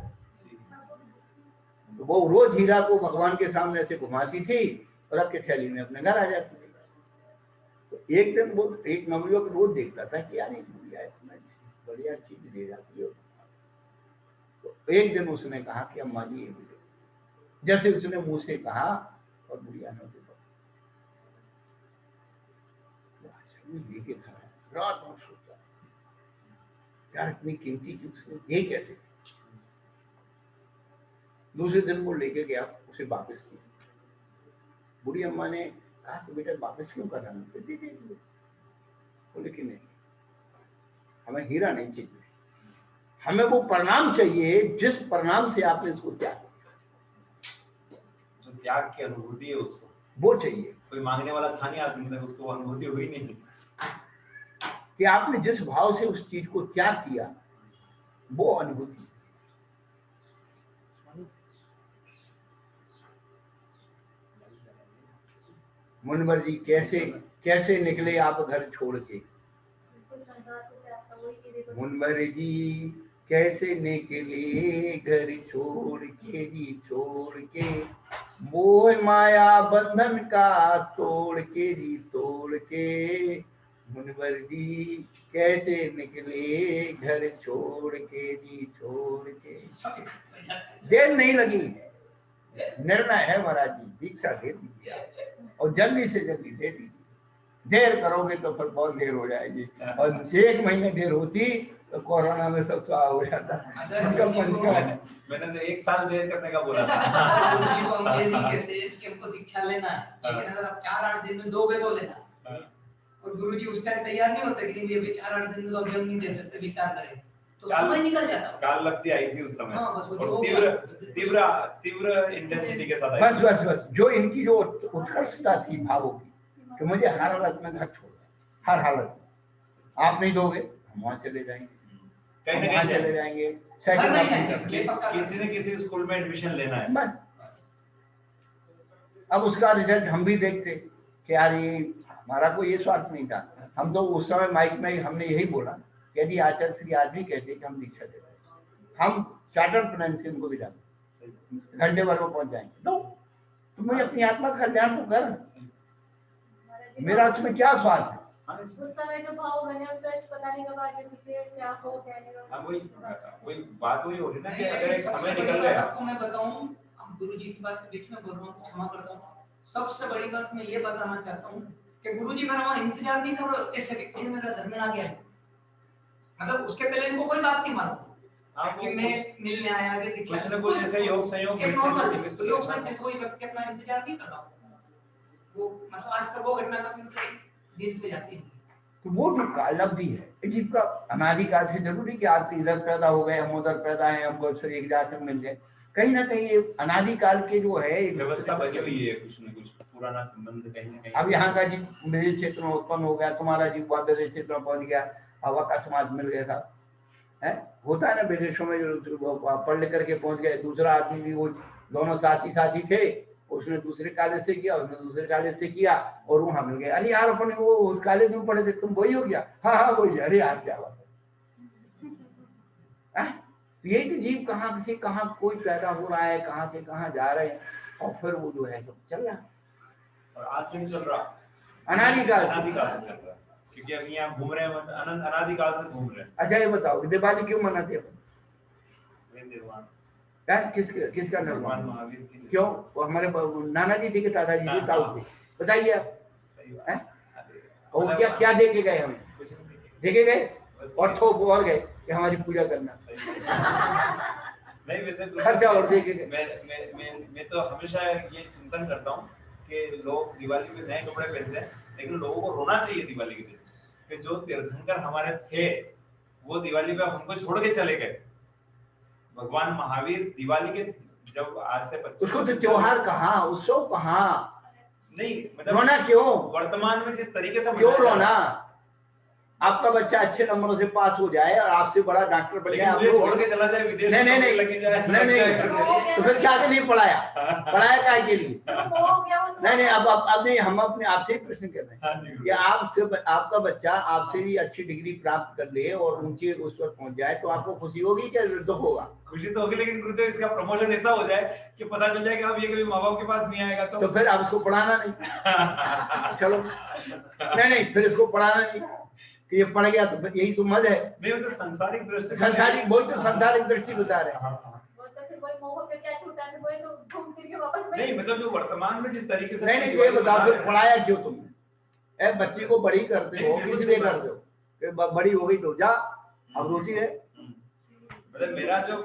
तो वो रोज हीरा को भगवान के सामने ऐसे घुमाती थी और रख के थैली में अपने घर आ जाती थी। तो एक दिन वो एक नवयुवक रोज देखता था कि यार ये बुढ़िया इतना बढ़िया चीज ले जाती है। तो एक दिन उसने कहा कि अम्मा जी ये भी लो। जैसे उसने मुंह से कहा और बुढ़िया ने उसे लेके था। रात भर सोचा यार इतनी कीमती चीज उसने दे कैसे। दूसरे दिन वो लेके गया, उसे वापस किया। बुढ़ी अम्मा ने कहा कि बेटा वापस क्यों कर रहा है? बोले कि नहीं, हमें हीरा नहीं चाहिए, हमें वो परिणाम चाहिए जिस परिणाम से आपने इसको त्याग किया। जो त्याग की अनुभूति है उसको वो चाहिए। कोई मांगने वाला था नहीं आज तक, उसको अनुभूति हुई नहीं कि आपने जिस भाव से उस चीज को त्याग किया वो अनुभूति। मुनवर जी कैसे कैसे निकले आप घर छोड़ के? मुनवर जी कैसे निकले घर छोड़ के जी, छोड़ के मोह माया बंधन का तोड़ के जी, तोड़ के। मुनवर जी कैसे निकले घर छोड़ के जी, छोड़ के। देर नहीं लगी, निर्णय है महाराज जी, दीक्षा दे दीजिए और जल्दी से जल्दी दे दीजिए। देर करोगे तो फिर बहुत देर हो जाएगी, और 1 महीने देर होती तो कोरोना में सब स्वाहा हो जाता। मैंने तो 1 साल देर करने का बोला था। गुरुजी को हम ये नहीं कहते कि हमको दीक्षा लेना है, लेकिन अगर आप 4-8 दिन में दोगे तो लेना। और गुरुजी उस टाइम तैयार नहीं होते कि ये 4-8 दिन में जल्द नहीं दे सकते, विचार करें तो समय निकल जाता। काल लगती आई थी उस समय। हाँ, बस वो और तीव्र इंटेंसिटी के साथ आई। बस बस बस जो इनकी जो उत्कर्षता थी भावों की कि मुझे हर हालत में घर छोड़ना, हर हालत में। आप नहीं दोगे हम वहां चले जाएंगे, कहीं ना वहां कहीं चले जाएंगे, किसी न किसी स्कूल में एडमिशन लेना है। बस अब उसका रिजल्ट हम भी देखते कि यार ये हमारा कोई ये स्वार्थ नहीं था। हम तो उस समय माइक में हमने यही बोला कि यदि आचार्य श्री आज भी कहते कि हम दीक्षा देते, हम चार्टर्ड प्रोनाउंसिएशन को भी डालते, घंटे भर में पहुंच जाएंगे। तो मुझे अपनी आत्मा का कल्याण तो कर, मेरा उसमें क्या स्वार्थ है? उस समय जो भाव बने उसका पता नहीं कब आगे पीछे क्या हो क्या नहीं। वही बात वही हो रही ना कि अगर एक समय सबसे निकल बड़ी गया। बात आपको मैं बताऊं, गुरुजी की बात बीच में बोल रहा हूं, क्षमा करता हूं। सबसे बड़ी बात मैं ये बताना चाहता हूं कि गुरुजी मेरा वहां इंतजार नहीं कर रहे ऐसे व्यक्ति ने मेरा घर में आ गया, मतलब उसके पहले इनको कोई बात नहीं मालूम कि मैं मिलने आया कि कुछ न कुछ जैसे योग संयोग एक नॉर्मल है, तो योग संयोग जैसे कोई व्यक्ति अपना इंतजार नहीं कर रहा, वो मतलब आज तक वो घटना कभी दिल से जाती है। तो वो जो कालावधि है जीव का अनादिकाल से, जरूरी कि आप इधर पैदा हो गए, हम उधर पैदा हैं, हमको एक जाकर मिल जाए, कहीं ना कहीं ये अनादिकाल के जो है व्यवस्था बनी हुई है, कुछ न कुछ पुराना संबंध कहीं ना कहीं। अब यहाँ का जीव मेरे क्षेत्र में उत्पन्न हो गया, तुम्हारा जीव वाद्य क्षेत्र में पहुंच गया, हवा का समाज मिल गया था, है। होता है ना विदेशों में, जो पढ़ लिख करके पहुंच गए, दूसरा आदमी भी वो दोनों साथी थे, उसने दूसरे कॉलेज से किया, उसने दूसरे कॉलेज से किया, और वहां मिल गए, अरे यार अपन वो उस कॉलेज में पढ़े थे, तुम वही हो गया, हाँ हाँ वही, अरे यार क्या बात है। तो यही तो जीव कहाँ से कहाँ कोई पैदा हो रहा है, कहाँ से कहाँ जा रहे हैं, और फिर वो जो है सब चल रहा है, और आज से नहीं चल रहा, अनादिकाल अनादिकाल से चल रहा है, क्योंकि अभी यहाँ घूम रहे हैं, अनादिकाल से घूम रहे हैं। अच्छा ये बताओ, दिवाली क्यों मनाते हैं? निर्वाण, क्या किसका निर्माण? भगवान महावीर की। क्यों? वो हमारे नाना जी थे कि दादाजी थे, ताऊ थे, बताइए आप। सही बात हैं? है। और क्या दे के गए हमें? कुछ नहीं देखे गए और थोक और गए कि हमारी पूजा करना, नहीं वैसे खर्चा और दे के गए। मैं तो हमेशा ये चिंतन करता हूँ कि लोग दिवाली में नए कपड़े पहनते हैं, लेकिन लोगों को रोना चाहिए दिवाली के दिन कि जो तीर्थंकर हमारे थे वो दिवाली पे हमको छोड़ के चले गए। भगवान महावीर दिवाली के जब आज से 25 उसको तो त्योहार कहाँ, उत्सव कहाँ, नहीं मतलब रोना क्यों? वर्तमान में जिस तरीके से क्यों रोना? आपका बच्चा अच्छे नंबरों से पास हो जाए और आपसे बड़ा डॉक्टर बन जाए, आप मुझे छोड़ के चला जाए विदेश में, नहीं लगी जाए, तो फिर क्या के लिए पढ़ाया काय के लिए? नहीं अब नहीं, हम अपने आपसे ही प्रश्न कर रहे हैं कि आपका बच्चा आपसे भी अच्छी डिग्री प्राप्त कर ले और ऊंचे उस पर पहुंच जाए, तो आपको खुशी होगी क्या दुख होगा? खुशी तो होगी, लेकिन गुरुदेव इसका प्रमोशन ऐसा हो जाए कि पता चल जाए कि अब ये कभी माँ बाप के पास नहीं आएगा तो फिर आप इसको पढ़ाना नहीं। चलो नहीं फिर इसको पढ़ाना नहीं कि ये पढ़ गया तो फिर यही तो मज है। नहीं मतलब सांसारिक दृष्टि, सांसारिक, वही तो सांसारिक दृष्टि बता रहे हैं। नहीं मतलब जो वर्तमान में जिस तरीके से नहीं ये बताओ फिर पढ़ाया क्यों तुमने? बच्ची को बड़ी करते हो, किस लिए करते हो? कि बड़ी हो गई तो जा, अब रोती है। मतलब मेरा जो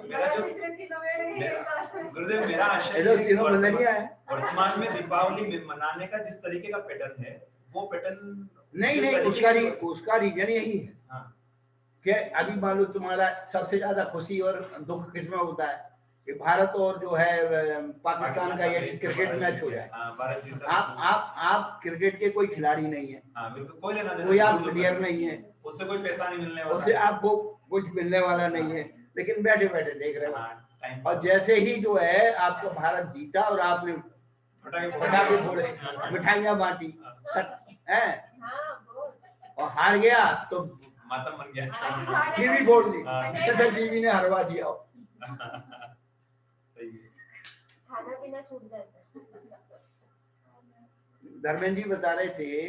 गुरुदेव मेरा आशय इधर तीनों बंदनियां है। वर्तमान में दीपावली में मनाने का जिस तरीके का पैटर्न है वो पैटर्न नहीं उसका रीजन यही है। हाँ। कि अभी मान लो तुम्हारा सबसे ज्यादा खुशी और दुख किसमें होता है कि भारत और जो है पाकिस्तान का ये क्रिकेट मैच हो जाए। आप क्रिकेट के कोई खिलाड़ी नहीं है, कोई आप प्लेयर नहीं है, उससे कोई पैसा नहीं मिलने वाला, उससे आपको कुछ मिलने वाला नहीं है, लेकिन बैठे बैठे देख रहे हो। और जैसे ही जो है आपका भारत जीता और आपने पटाखे फोड़े, मिठाइयाँ बांटी है, और हार गया तो मातम बन गया, टीवी फोड़ दी, टीवी ने हरवा दिया। खाना पीना छूट जाता है। धर्मेंद्र जी बता रहे थे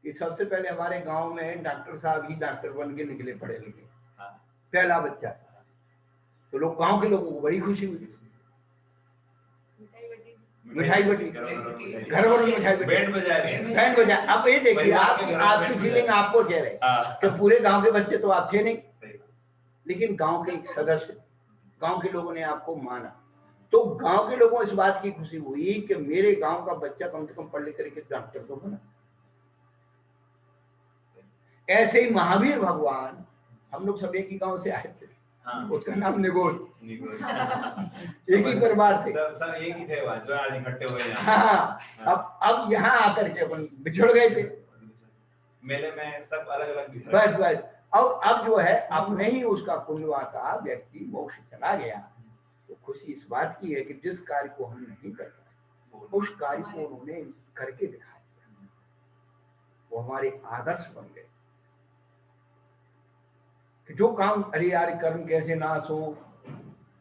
कि सबसे पहले हमारे गांव में डॉक्टर साहब ही डॉक्टर बन के निकले, पढ़े लिखे, पहला बच्चा। तो गांव के लोगों को बड़ी खुशी हुई, मिठाई बटी, घर भर मिठाई बटी, बैंड बजाए। अब ये देखिए आपकी फीलिंग आपको कह रहे कि पूरे गांव के बच्चे तो आप थे नहीं, लेकिन गांव के एक सदस्य, गांव के लोगों ने आपको माना, तो गांव के लोगों को इस बात की खुशी हुई कि मेरे गांव का बच्चा कम से कम पढ़ लिख करके डॉक्टर तो बना। ऐसे ही महावीर भगवान, हम लोग सब एक ही गांव से आए थे, उसका नाम निगोल, एक ही परिवार थे, सब एक ही थे वहाँ जो आज इकट्ठे हुए हैं। हाँ, अब यहाँ आकर के अपन बिछड़ गए थे, मेले में सब अलग अलग। बस अब जो है अपने ही उसका कुंडवा का व्यक्ति मोक्ष चला गया, तो खुशी इस बात की है कि जिस कार्य को हम नहीं कर पाए उस कार्य को उन्होंने करके दिखाया, वो हमारे आदर्श बन गए। कि जो काम, अरे यार कर्म कैसे नाश हो,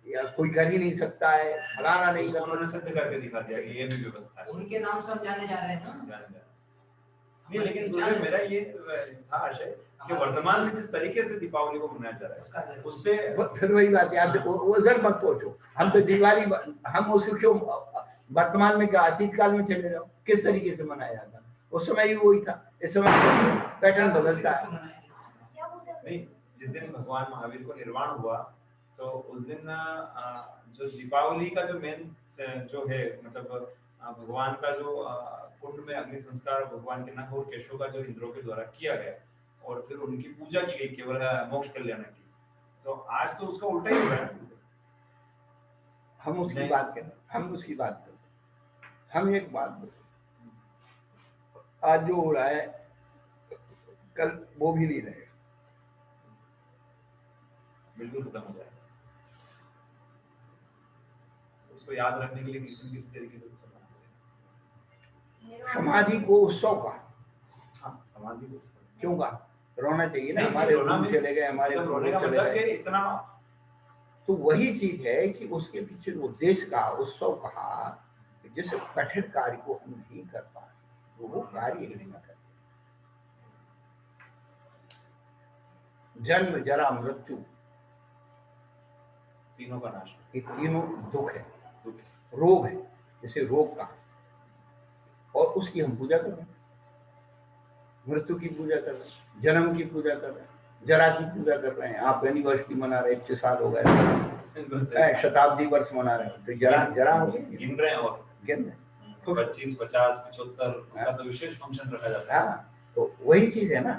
या कोई कर ही नहीं सकता है, फलाना नहीं कर, उन्होंने सिद्ध करके दिखा दिया कि ये भी व्यवस्था है। उनके नाम सब जाने जा रहे हैं ना। नहीं लेकिन मेरा ये था आशय कि वर्तमान में जिस तरीके से दीपावली को मनाया जा रहा है उससे फिर वही बात याद, वो जर मत पहुंचो, हम तो दिवाली, हम उसको क्यों वर्तमान में क्या अतीत काल में चले जाओ, किस तरीके से मनाया जाता, उस समय भी वही था, इस समय पैटर्न बदलता है। नहीं, जिस दिन भगवान महावीर को निर्वाण हुआ तो उस दिन जो दीपावली का जो मेन जो है, मतलब भगवान का जो कुंड में अग्नि संस्कार भगवान के नख और केशों का जो इंद्रों के द्वारा किया गया और फिर उनकी पूजा की गई केवल मोक्ष कल्याण की, तो आज तो उसका उल्टा ही हो रहा है। हम उसकी बात करें, हम एक बात बोले, आज जो हो रहा है कल वो भी नहीं रहेगा। बिल्कुल खत्म हो जाएगा। उसको याद रखने के लिए किसी न किसी तरीके से चलना पड़ेगा। समाधि को उत्सव का हाँ, समाधि को क्यों का रोना चाहिए ना, नहीं, हमारे रोना गुरु में- चले गए, हमारे मतलब रोने गुरु का चले मतलब गए, कि इतना तो वही चीज है कि उसके पीछे उद्देश्य का उत्सव कहा कि जिस कठिन कार्य को हम नहीं कर पा रहे वो कार्य ही नहीं करते। जन्म जरा मृत्यु तीनों का नाश ये तीनों दुख है, दुख। रोग है, जैसे रोग का, और उसकी हम पूजा कर रहे हैं, मृत्यु की पूजा कर रहे हैं, जन्म की पूजा कर रहे हैं, जरा की पूजा कर रहे हैं। आप एनिवर्सरी मना रहे, 100 साल हो गए, शताब्दी वर्ष मना रहे हो, तो जरा हो गई, गिन रहे हैं और गिन रहे हैं। 25, 50, 75 उसका तो विशेष फंक्शन रखा जाता है। हाँ, तो वही चीज है ना।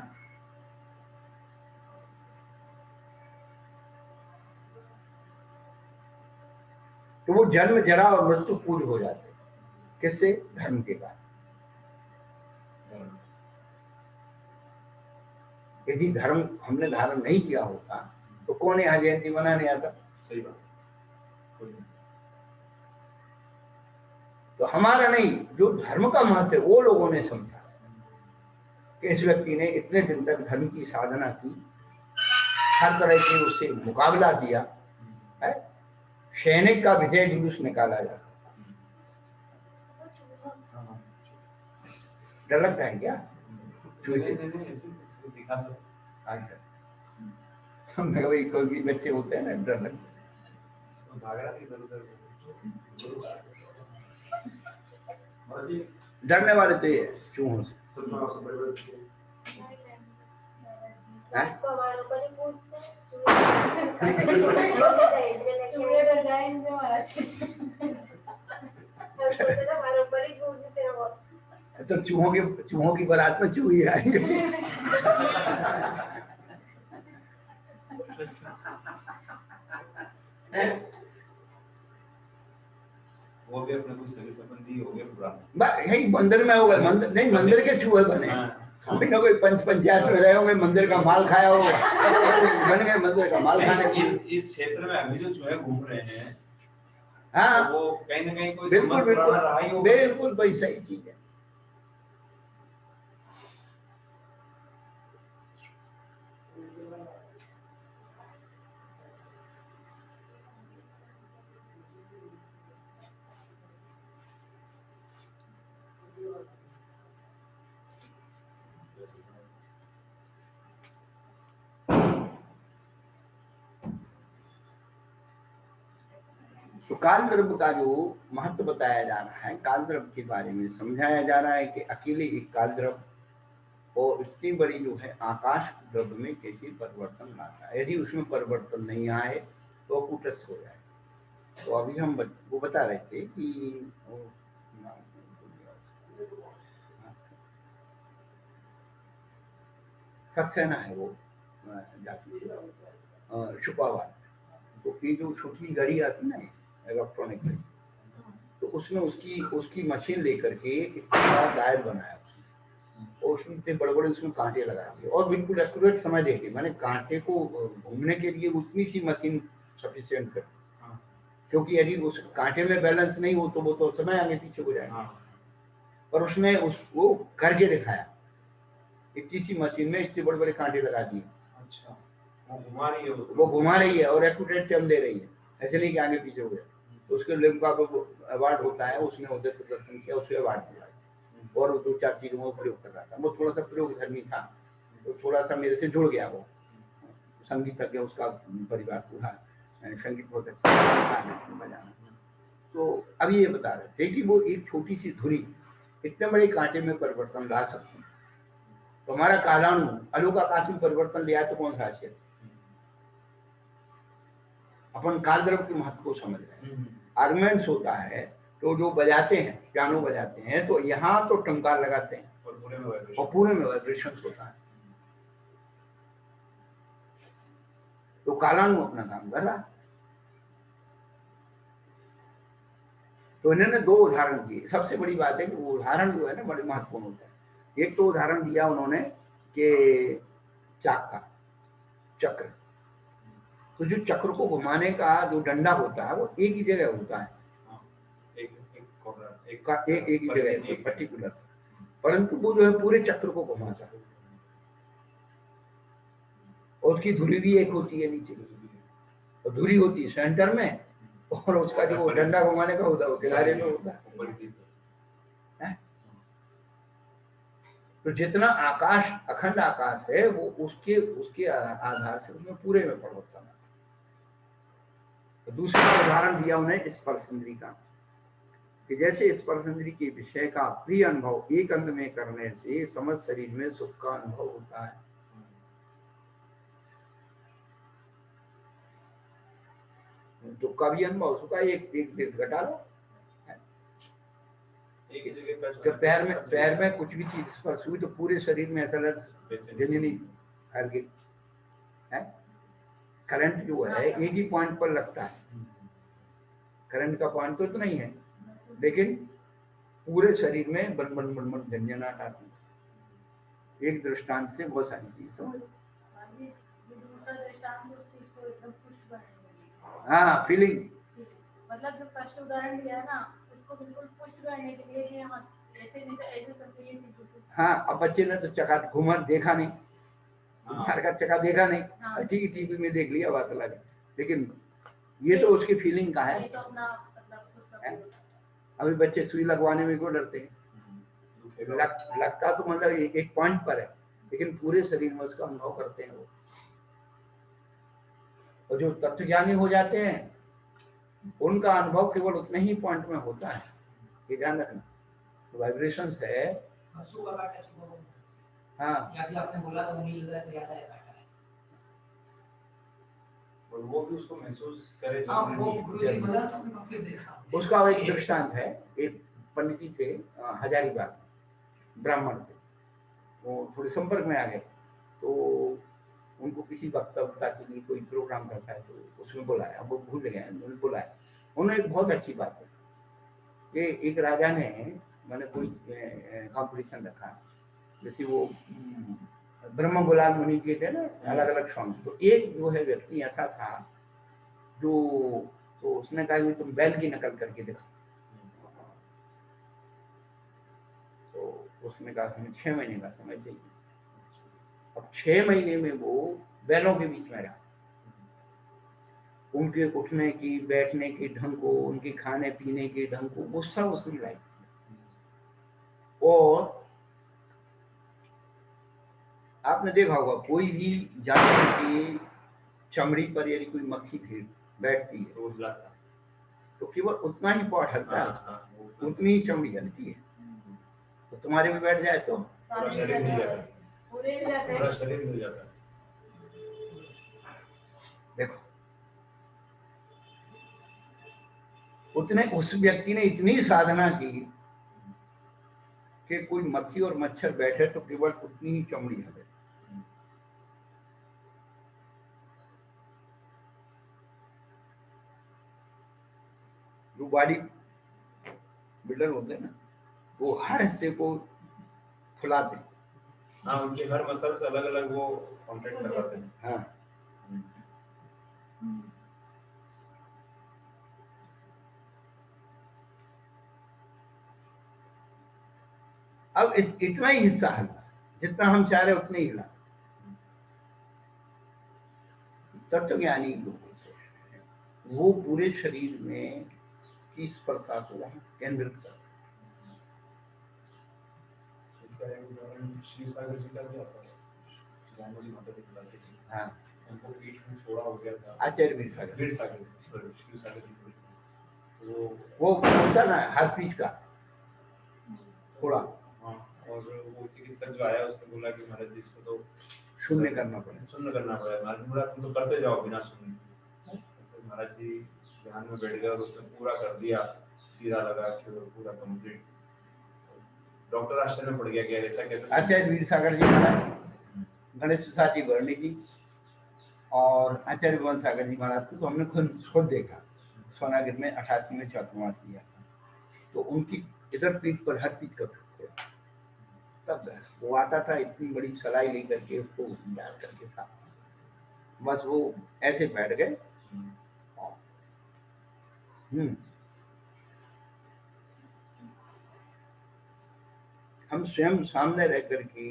तो वो जन्म जरा और मृत्यु पूर्ण हो जाते हैं, किससे? धर्म के कारण। यदि धर्म हमने धारण नहीं किया होता तो कौन यहाँ जयंती मनाने आता? सही बात। कोई नहीं। तो हमारा नहीं, जो धर्म का महत्व है वो लोगों ने समझा कि इस व्यक्ति ने इतने दिन तक धर्म की साधना की, हर तरह के उससे मुकाबला किया है, सैनिक का विजय जुलूस निकाला जाता। हाँ, डर लगता है क्या? चूहे से? नहीं, ऐसे दिखा दो। अच्छा, हमने कभी कोई बच्चे होते हैं ना, डर लगता है। तो भाग रहा था इधर-उधर। डरने वाले तो ये चूहों से। हैं? हमारे ऊपर ही कूदते हैं। चूहे डर जाएंगे महाराज। सोचे ना हमारे ऊपर ही कूदते हैं वो। तो चूहों की बारात में चूहे आएंगे। वो भी अपने कुछ सगे संबंधी हो गए पुराने। बस यही मंदिर में होगा, मंदिर नहीं, मंदिर के चूहे बने। कोई ना कोई पंचायत में रहे होंगे, मंदिर का माल खाया होगा, बन गए मंदिर का माल खाने के लिए। इस क्षेत्र में अभी जो चूहे घूम रहे हैं, हाँ, तो वो कहीं ना कहीं कोई बिल्कुल संबंध पुराना रहा ही बिल्कुल होगा। बिल्कुल वही सही चीज है। तो काल द्रव्य का जो महत्व बताया जा रहा है, काल द्रव्य के बारे में समझाया जा रहा है कि अकेले एक काल द्रव्य और इतनी बड़ी जो है आकाश द्रव्य में कैसे परिवर्तन लाता है। यदि उसमें परिवर्तन नहीं आए तो कुटस्थ हो जाए। तो अभी हम वो बता रहे थे कि सक्सेना है वो जाति से, शुक्रावार। तो ये जो छोटी घड़ी आती ना इलेक्ट्रॉनिक घड़ी, तो उसमें उसकी मशीन लेकर के इतना बड़ा डायल बनाया उसने, और उसमें इतने बड़े बड़े उसमें कांटे लगा दिए और बिल्कुल एक्यूरेट समय देके, मैंने कांटे को घूमने के लिए उतनी सी मशीन सफिशिएंट कर, क्योंकि यदि उस कांटे में बैलेंस नहीं हो तो वो तो समय आगे पीछे हो जाएगा। और उसने उसको करके दिखाया, इतनी सी मशीन में इतने बड़े बड़े कांटे लगा दिए। अच्छा, वो घुमा रही है और एक्यूरेट टाइम दे रही है, ऐसे नहीं कि आगे पीछे हो गया। तो उसके लिए का अवार्ड होता है, उसने उधर प्रदर्शन किया, उसे अवार्ड दिया और 2-4 चीजों में प्रयोग कर रहा था। वो थोड़ा सा प्रयोग धर्मी था, तो थोड़ा सा मेरे से जुड़ गया। वो संगीतज्ञ, उसका परिवार पूरा संगीत बहुत अच्छा बजाना। तो अभी ये बता रहे थे कि वो एक छोटी सी धुरी इतने बड़े कांटे में परिवर्तन ला सकती है। तो हमारा कालानु आलोक आकाश में परिवर्तन लिया तो कौन सा आश्चर्य। अपन काल द्रव्य के महत्व को समझ रहे हैं। आर्गुमेंट्स होता है तो जो बजाते हैं, पियानो बजाते हैं, तो यहाँ तो टंकार लगाते हैं और पूरे में वाइब्रेशन होता है। तो कालानु अपना काम कर रहा है। तो इन्होंने 2 उदाहरण दिए। सबसे बड़ी बात है कि वो उदाहरण जो है ना बड़े महत्वपूर्ण होता है। एक तो उदाहरण दिया उन्होंने कि चाक का चक्र, तो जो चक्र को घुमाने का जो डंडा होता है वो एक ही जगह होता है, एक कॉर्नर एक ही जगह पर्टिकुलर, परंतु वो जो है पूरे चक्र को घुमाता है और उसकी धुरी भी एक होती है नीचे, और धुरी होती है सेंटर में और उसका जो डंडा घुमाने का होता है वो किनारे में होता है। तो जितना आकाश अखंड आकाश है वो उसके उसके आधार से उसमें पूरे में परिवर्तन है। तो दूसरा उदाहरण दिया उन्हें स्पर्श इंद्री का, कि जैसे स्पर्श इंद्री के विषय का प्रिय अनुभव एक अंग में करने से समस्त शरीर में सुख का अनुभव होता है। दुख का भी अनुभव, सुख का एक देश घटा लो, एक ही जगह जब पैर में कुछ भी चीज स्पर्श हुई तो पूरे शरीर में ऐसा झंझनी फैल गई है। करंट जो है एक ही पॉइंट पर लगता है, करंट का पॉइंट तो इतना ही है, लेकिन पूरे शरीर में बन बन बन बन झंझनाहट आती है। एक दृष्टांत से बहुत सारी चीज समझ। हाँ, फीलिंग, मतलब जो फर्स्ट उदाहरण दिया ना उसको बिल्कुल पुष्ट करने के लिए कि हाँ ऐसे नहीं तो ऐसे सबको ये चीज। हाँ, अब बच्चे ने तो चका घूमर देखा नहीं, बाहर का चक्का देखा नहीं, हाँ। ठीक है टीवी में देख लिया बात अलग है, लेकिन ये तो उसकी फीलिंग का है। ये तो अपना मतलब अभी बच्चे सुई लगवाने में क्यों डरते हैं? लगता तो मतलब एक पॉइंट पर है, लेकिन पूरे शरीर में उसका अनुभव करते हैं वो। और जो तत्वज्ञानी हो जाते हैं उनका अनुभव केवल उतने ही पॉइंट में होता है, ये ध्यान रखना। तो वाइब्रेशंस है। हाँ, या भी आपने बोला तो मुझे लग रहा है याद आया और वो भी उसको महसूस करे। वो गुरुजी बोला तो मैं वापस देखा। उसका एक दृष्टांत है, एक पंडित जी थे हजारीबाग, ब्राह्मण थे, वो थोड़े संपर्क में आ गए, तो उनको किसी वक्तव्य के लिए कोई प्रोग्राम करता है तो उसमें बुलाया, वो भूल गए, उन्होंने बुलाया। उन्होंने एक बहुत अच्छी बात है कि एक राजा ने मैंने कोई कंपटीशन रखा, जैसे वो ब्रह्म गुलाल मुनि के थे ना, अलग अलग सॉन्ग, तो एक जो है व्यक्ति ऐसा था जो, तो उसने कहा कि तुम बैल की नकल करके दिखाओ। तो उसने कहा हमें 6 महीने का समय चाहिए। अब 6 महीने में वो बैलों के बीच में रहा, उनके उठने की बैठने के ढंग को, उनके खाने पीने के ढंग को, वो सब उसने लाई। और आपने देखा होगा कोई भी जानवर की चमड़ी पर यदि कोई मक्खी फिर बैठती है तो केवल उतना ही पॉट हलता है, उतनी ही चमड़ी हलती है। तो तुम्हारे में बैठ जाए तो पूरा शरीर मिल जाता है, पूरे मिल जाते पूरा हैं। शरीर मिल जाता है। देखो, उतने उस व्यक्ति ने इतनी साधना की कि कोई मक्खी और मच्छर बैठे तो केवल उतनी ही चमड़ी हले। जो बॉडी बिल्डर होते हैं ना, वो हर हिस्से को फुलाते हैं। हाँ, उनके हर मसल से अलग अलग वो कॉन्ट्रैक्ट करवाते हैं। हाँ, अब इतना ही हिस्सा हला, जितना हम चाह रहे उतना ही हिला। तत्वज्ञानी लोग वो पूरे शरीर में की स्पर्शा को वहां केंद्रित कर। इसका एक उदाहरण शिव सागर जी का भी आता है। जानवी माता जी बताते थे, हाँ, उनको पीठ में फोड़ा हो गया था। आचार्य वीर सागर, वीर सागर, सॉरी शिव सागर जी को वो होता ना हर पीठ का थोड़ा। हाँ, और वो चिकित्सक जो आया उसने बोला कि महाराज जी इसको तो शून्य करना पड़ेगा। शून्य करना पड़ेगा। महाराज बोला तुम तो करते जाओ बिना सुने। तो महाराज जी ध्यान में बैठ गए और उसने पूरा कर दिया, सीधा लगा के पूरा कंप्लीट। डॉक्टर आश्चर्य में पड़ गया कि ऐसा कैसे। आचार्य वीर सागर जी महाराज, गणेश प्रसाद जी वर्णी जी और आचार्य विमल सागर जी महाराज को तो हमने खुद देखा। सोनागिर में 88 में चौथवा किया था, तो उनकी इधर पीठ पर हर पीठ का फोड़ा, तब वो आता था इतनी बड़ी सलाई लेकर के उसको डाल करके था। बस वो ऐसे बैठ गए। हम स्वयं सामने रह करके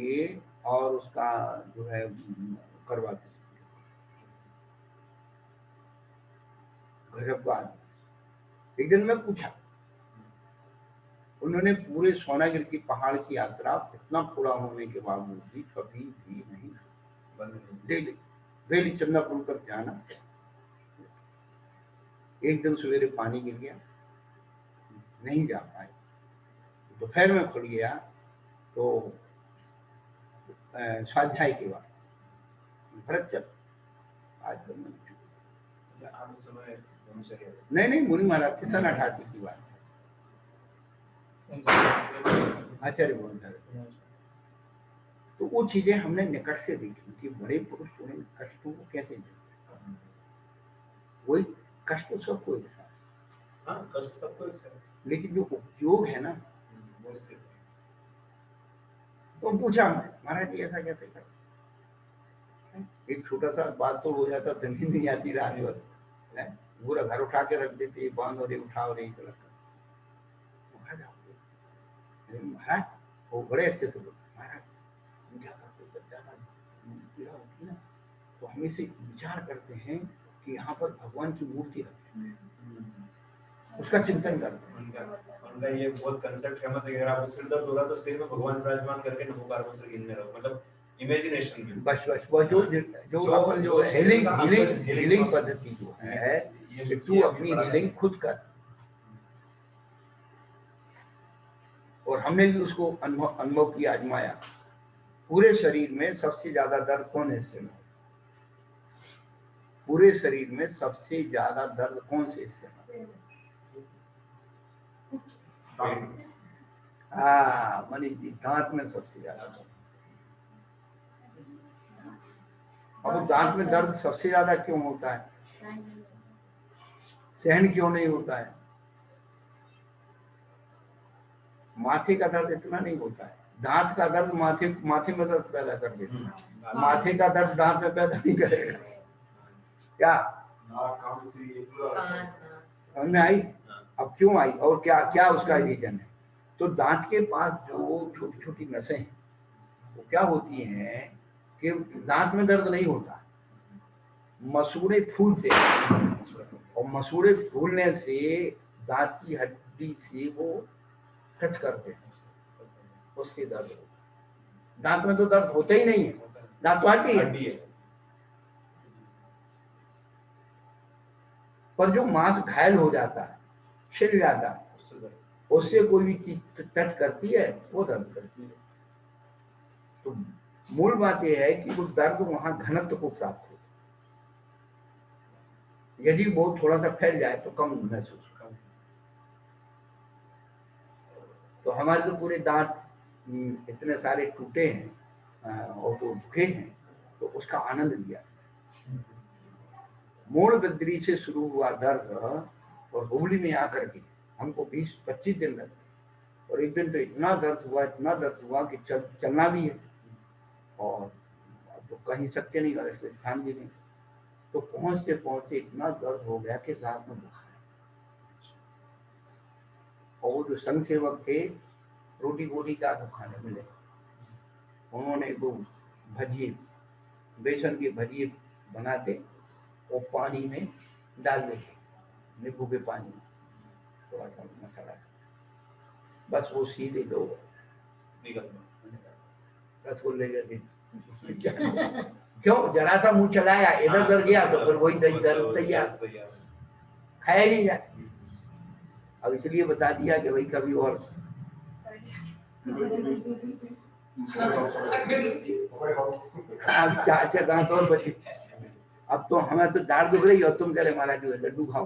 और उसका जो है करवाते थे। गजब का आदमी। एक दिन मैं पूछा, उन्होंने पूरे सोनागिर की पहाड़ की यात्रा इतना पूरा होने के बावजूद भी कभी भी नहीं, डेली डेली चंद्रपुर तक जाना। एक दिन सवेरे पानी गिर गया, नहीं जा पाए। दोपहर में खुल गया तो स्वाध्याय के बाद भरत चल आज तो आप उस समय नहीं मुनि महाराज थे, सन 88 की बात है, आचार्य भवन साहब। तो वो चीजें हमने निकट से देखी कि बड़े पुरुष उन्हें कष्टों को कैसे झेलते। वही कष्ट सबको एक साथ, हाँ कष्ट सबको एक साथ, लेकिन जो उपयोग है ना वो स्थिर है। तो पूछा महाराज जी ऐसा कैसे कर, एक छोटा सा बात तो हो जाता, जमीन नहीं आती रात भर, पूरा घर उठा के रख देते, बांध और उठाओ नहीं तो लगता। महाराज वो बड़े अच्छे से बोलते, महाराज ज्यादा पीड़ा होती है ना तो हम इसे विचार करते हैं कि यहाँ पर भगवान की मूर्ति रखते हैं, उसका चिंतन करते हैं। उनका ये बहुत कंसेप्ट फेमस है कि अगर आपको सिर दर्द हो रहा तो सिर में भगवान विराजमान करके नमोकार मंत्र गिनने रहो, मतलब इमेजिनेशन में। बस वो जो हीलिंग पद्धति जो है, तू अपनी हीलिंग खुद कर। और हमने भी उसको अनुभव किया, आजमाया। पूरे शरीर में सबसे ज्यादा दर्द कौन हिस्से में? पूरे शरीर में सबसे ज्यादा दर्द कौन से हिस्से में? हाँ मनीष जी, दांत में सबसे ज्यादा दर्द। अब दांत में दर्द सबसे ज्यादा क्यों होता है? सहन क्यों नहीं होता है? माथे का दर्द इतना नहीं होता है, दांत का दर्द माथे में दर्द पैदा कर देता है, माथे का दर्द दांत में पैदा नहीं करेगा। क्या समझ में आई? अब क्यों आई और क्या क्या उसका रीजन है? तो दांत के पास जो छोटी छोटी नसें हैं वो क्या होती हैं कि दांत में दर्द नहीं होता, मसूड़े फूलते और मसूड़े फूलने से दांत की हड्डी से वो टच करते हैं, उससे दर्द होता। दांत में तो दर्द होता ही नहीं है, दांत तो हड्डी है। पर जो मांस घायल हो जाता है, छिल जाता है, उससे कोई भी चीज टच करती है वो दर्द करती है। तो मूल बात यह है कि वो दर्द वहां घनत्व को प्राप्त हो, यदि वो थोड़ा सा फैल जाए तो कम महसूस होगा। तो हमारे तो पूरे दांत इतने सारे टूटे हैं और तो दुखे हैं, तो उसका आनंद लिया। मूल बिद्री से शुरू हुआ दर्द और हुबली में आकर के हमको 20-25 दिन लगे, और एक दिन तो इतना दर्द हुआ कि चलना भी है और तो कहीं शक्य नहीं, और स्थान भी नहीं। तो पहुंचते इतना दर्द हो गया कि रात में बुखार। और वो जो संघ सेवक थे, रोटी बोटी का तो खाने मिले, उन्होंने वो भजिए, बेसन के भजिए बनाते वो पानी में डाल देते, नींबू के पानी में थोड़ा सा मसाला, बस वो सीधे लो रसगुल्ले के क्यों जरा सा मुंह चलाया, इधर उधर गया तो फिर वही दर्द तैयार, खाया नहीं जाए। अब इसलिए बता दिया कि भाई कभी और अच्छा दांत और बचे। अब तो हमें तो दाढ़ दुख रही और तुम कह रहे महाराज जो है लड्डू खाओ,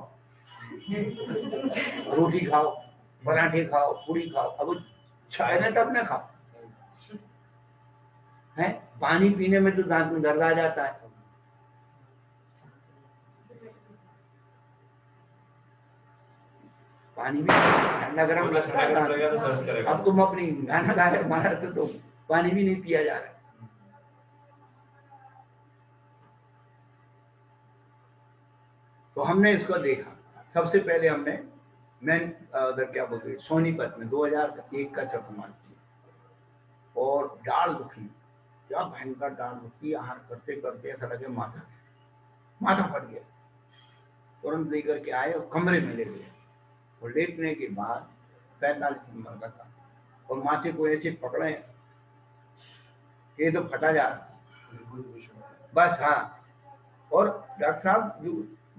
रोटी खाओ, पराठे खाओ, पूरी खाओ। अब पहले तब ना खाओ है, पानी पीने में तो दांत में दर्द आ जाता है। पानी भी ठंडा गर्म लगता है। अब तुम अपनी गाना गा रहे, हमारा तो पानी भी नहीं पिया जा रहा। तो हमने इसको देखा। सबसे पहले हमने उधर क्या बोलते हैं सोनीपत में 2001 का चक्रवात किया और डाल दुखी, क्या भयंकर डाल दुखी, आहार करते करते ऐसा लगे माथा फट गया। तुरंत लेकर के आए और कमरे में ले गए और लेटने के बाद 45 नंबर का था और माथे को ऐसे पकड़े ये तो फटा जा बस। हाँ, और डॉक्टर साहब जो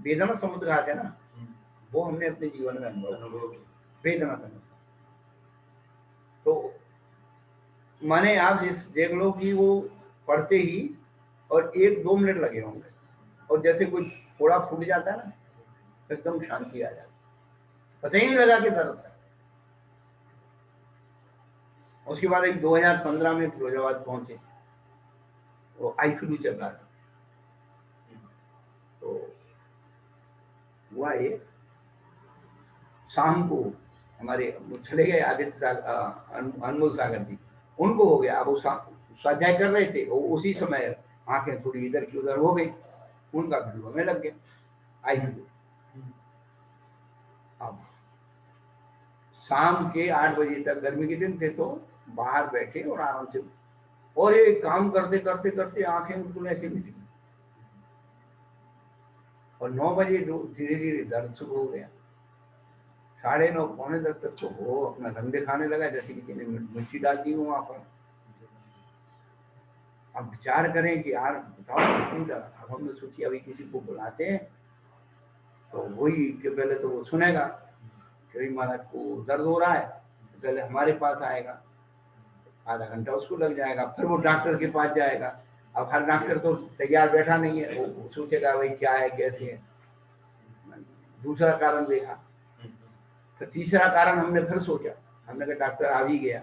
वेदना समुद्रघात है ना, वो हमने अपने जीवन में अनुभव किया। वेदना समुद्रघात तो माने आप देख लो कि वो पढ़ते ही और 1-2 मिनट लगे होंगे और जैसे कोई थोड़ा फूट जाता है ना, एकदम शांति आ जाती, पता ही नहीं लगा कि दर्द है। उसके बाद एक 2015 में फिरोजाबाद पहुंचे, वो आईसीयू चल रहा था, तो हुआ ये शाम को हमारे चले गए आदित्य सागर, अनमोल सागर जी, उनको हो गया। अब वो स्वाध्याय कर रहे थे, वो उसी समय आंखें थोड़ी इधर की उधर हो गई, उनका भी हमें लग गया आईसीयू। अब शाम के 8 बजे तक, गर्मी के दिन थे, तो बाहर बैठे और आराम से, और ये काम करते करते करते आंखें उनको ऐसे मिट गई और 9 बजे धीरे धीरे दर्द शुरू हो गया। 9:30 पौने 10 तक तो वो अपना रंग दिखाने लगा जैसे किसी ने मिर्ची डाल दी हो आंखों में। अब विचार करें कि यार बताओ, अब हमने सोची अभी किसी को बुलाते हैं तो वही कि पहले तो वो सुनेगा कि महाराज को दर्द हो रहा है, तो पहले हमारे पास आएगा, आधा घंटा उसको लग जाएगा, फिर वो डॉक्टर के पास जाएगा। अब हर डॉक्टर तो तैयार बैठा नहीं है, वो सोचेगा भाई क्या है कैसे है। दूसरा कारण देखा, तो तीसरा कारण हमने फिर सोचा, हमने कहा डॉक्टर आ भी गया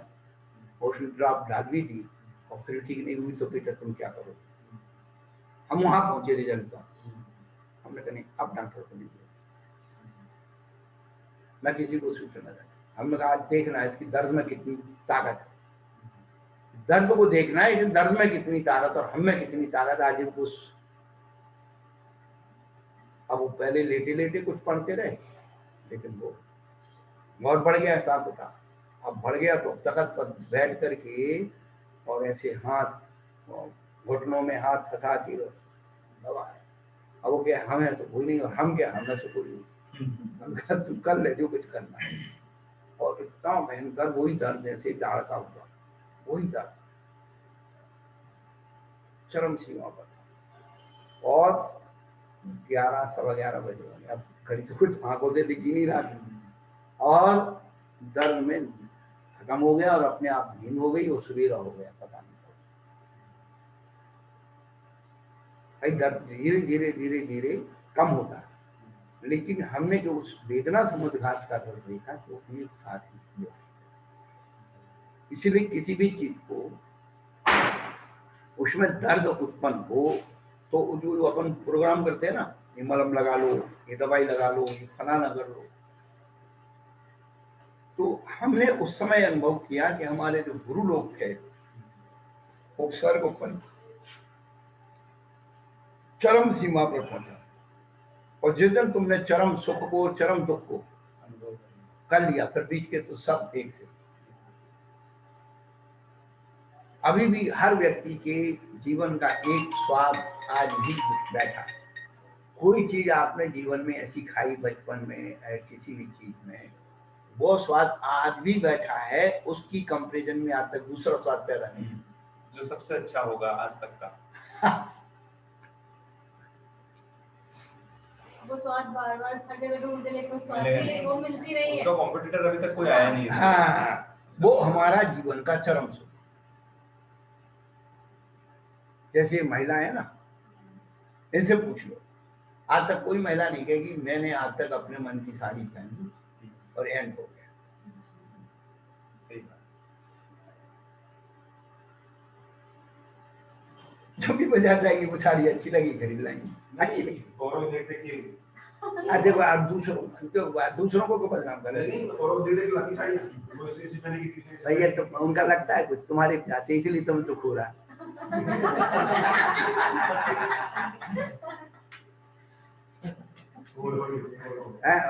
और उसने ड्रॉप डाल भी दी और फिर ठीक नहीं हुई तो बेटा तुम क्या करो। हम वहां पहुंचे रिजल्ट पर, हमने कहा नहीं अब डॉक्टर को नहीं दिया, मैं किसी को सूचना नहीं। हमने कहा देखना इसकी दर्द में कितनी ताकत है, दर्द को देखना है कि दर्द में कितनी ताकत और हम में कितनी ताकत। आज इनको अब वो पहले लेटे लेटे कुछ पढ़ते रहे, लेकिन वो बहुत बढ़ गया एहसास होता। अब बढ़ गया तो तखत पर बैठ करके और ऐसे हाथ घुटनों में हाथ फंसा के दबा है। अब वो क्या हम है तो कोई नहीं, और हम क्या हमें से कोई नहीं, हम कहा तू कर ले जो कुछ करना है। और इतना भयंकर वही दर्द जैसे दाढ़ का हुआ, वही दर्द चरम सीमा पर। और 11 सवा 11 बजे होंगे, अब घड़ी तो कुछ आंखों से दिख ही नहीं रहा था और दर्द में खत्म हो गया और अपने आप नींद हो गई और सवेरा हो गया, पता नहीं भाई। दर्द धीरे धीरे धीरे धीरे कम होता है, लेकिन हमने जो उस वेदना समुद्रघात का दर्द देखा तो एक साथ ही किया। इसलिए किसी भी चीज को उसमें दर्द उत्पन्न हो तो जो अपन प्रोग्राम करते हैं ना, ये मलहम लगा लो, ये दवाई लगा लो, ये फलाना कर लो, तो हमने उस समय अनुभव किया कि हमारे जो गुरु लोग थे वो स्वर्ग उत्पन्न चरम सीमा पर पहुंचा। और जिस दिन तुमने चरम सुख को चरम दुख को कर लिया, फिर बीच के तो सब एक से। अभी भी हर व्यक्ति के जीवन का एक स्वाद आज भी बैठा। कोई चीज आपने जीवन में ऐसी खाई बचपन में किसी भी चीज में, वो स्वाद आज भी बैठा है, उसकी कंपैरिजन में आज तक दूसरा स्वाद पैदा नहीं, जो सबसे अच्छा होगा आज तक का। वो स्वाद बार बार हर जगह ढूंढते लेकिन स्वाद वो मिलती नहीं है, उसका कॉम्पिटिटर अभी तक कोई आया नहीं है। हाँ, वो हमारा जीवन का चरम सुख। जैसे महिला है ना, इनसे पूछ लो, आज तक कोई महिला नहीं कहेगी मैंने आज तक अपने मन की साड़ी पहनी और एंड हो गया। जो भी बाजार जाएंगी वो साड़ी अच्छी लगी खरीद लाएंगी, अच्छी लगी। गौरव देख देख के देखो आप दूसरों को बदनाम कर रहे हैं। भैया तो उनका लगता है कुछ, तुम्हारे जाते इसलिए तुम दुख हो रहा।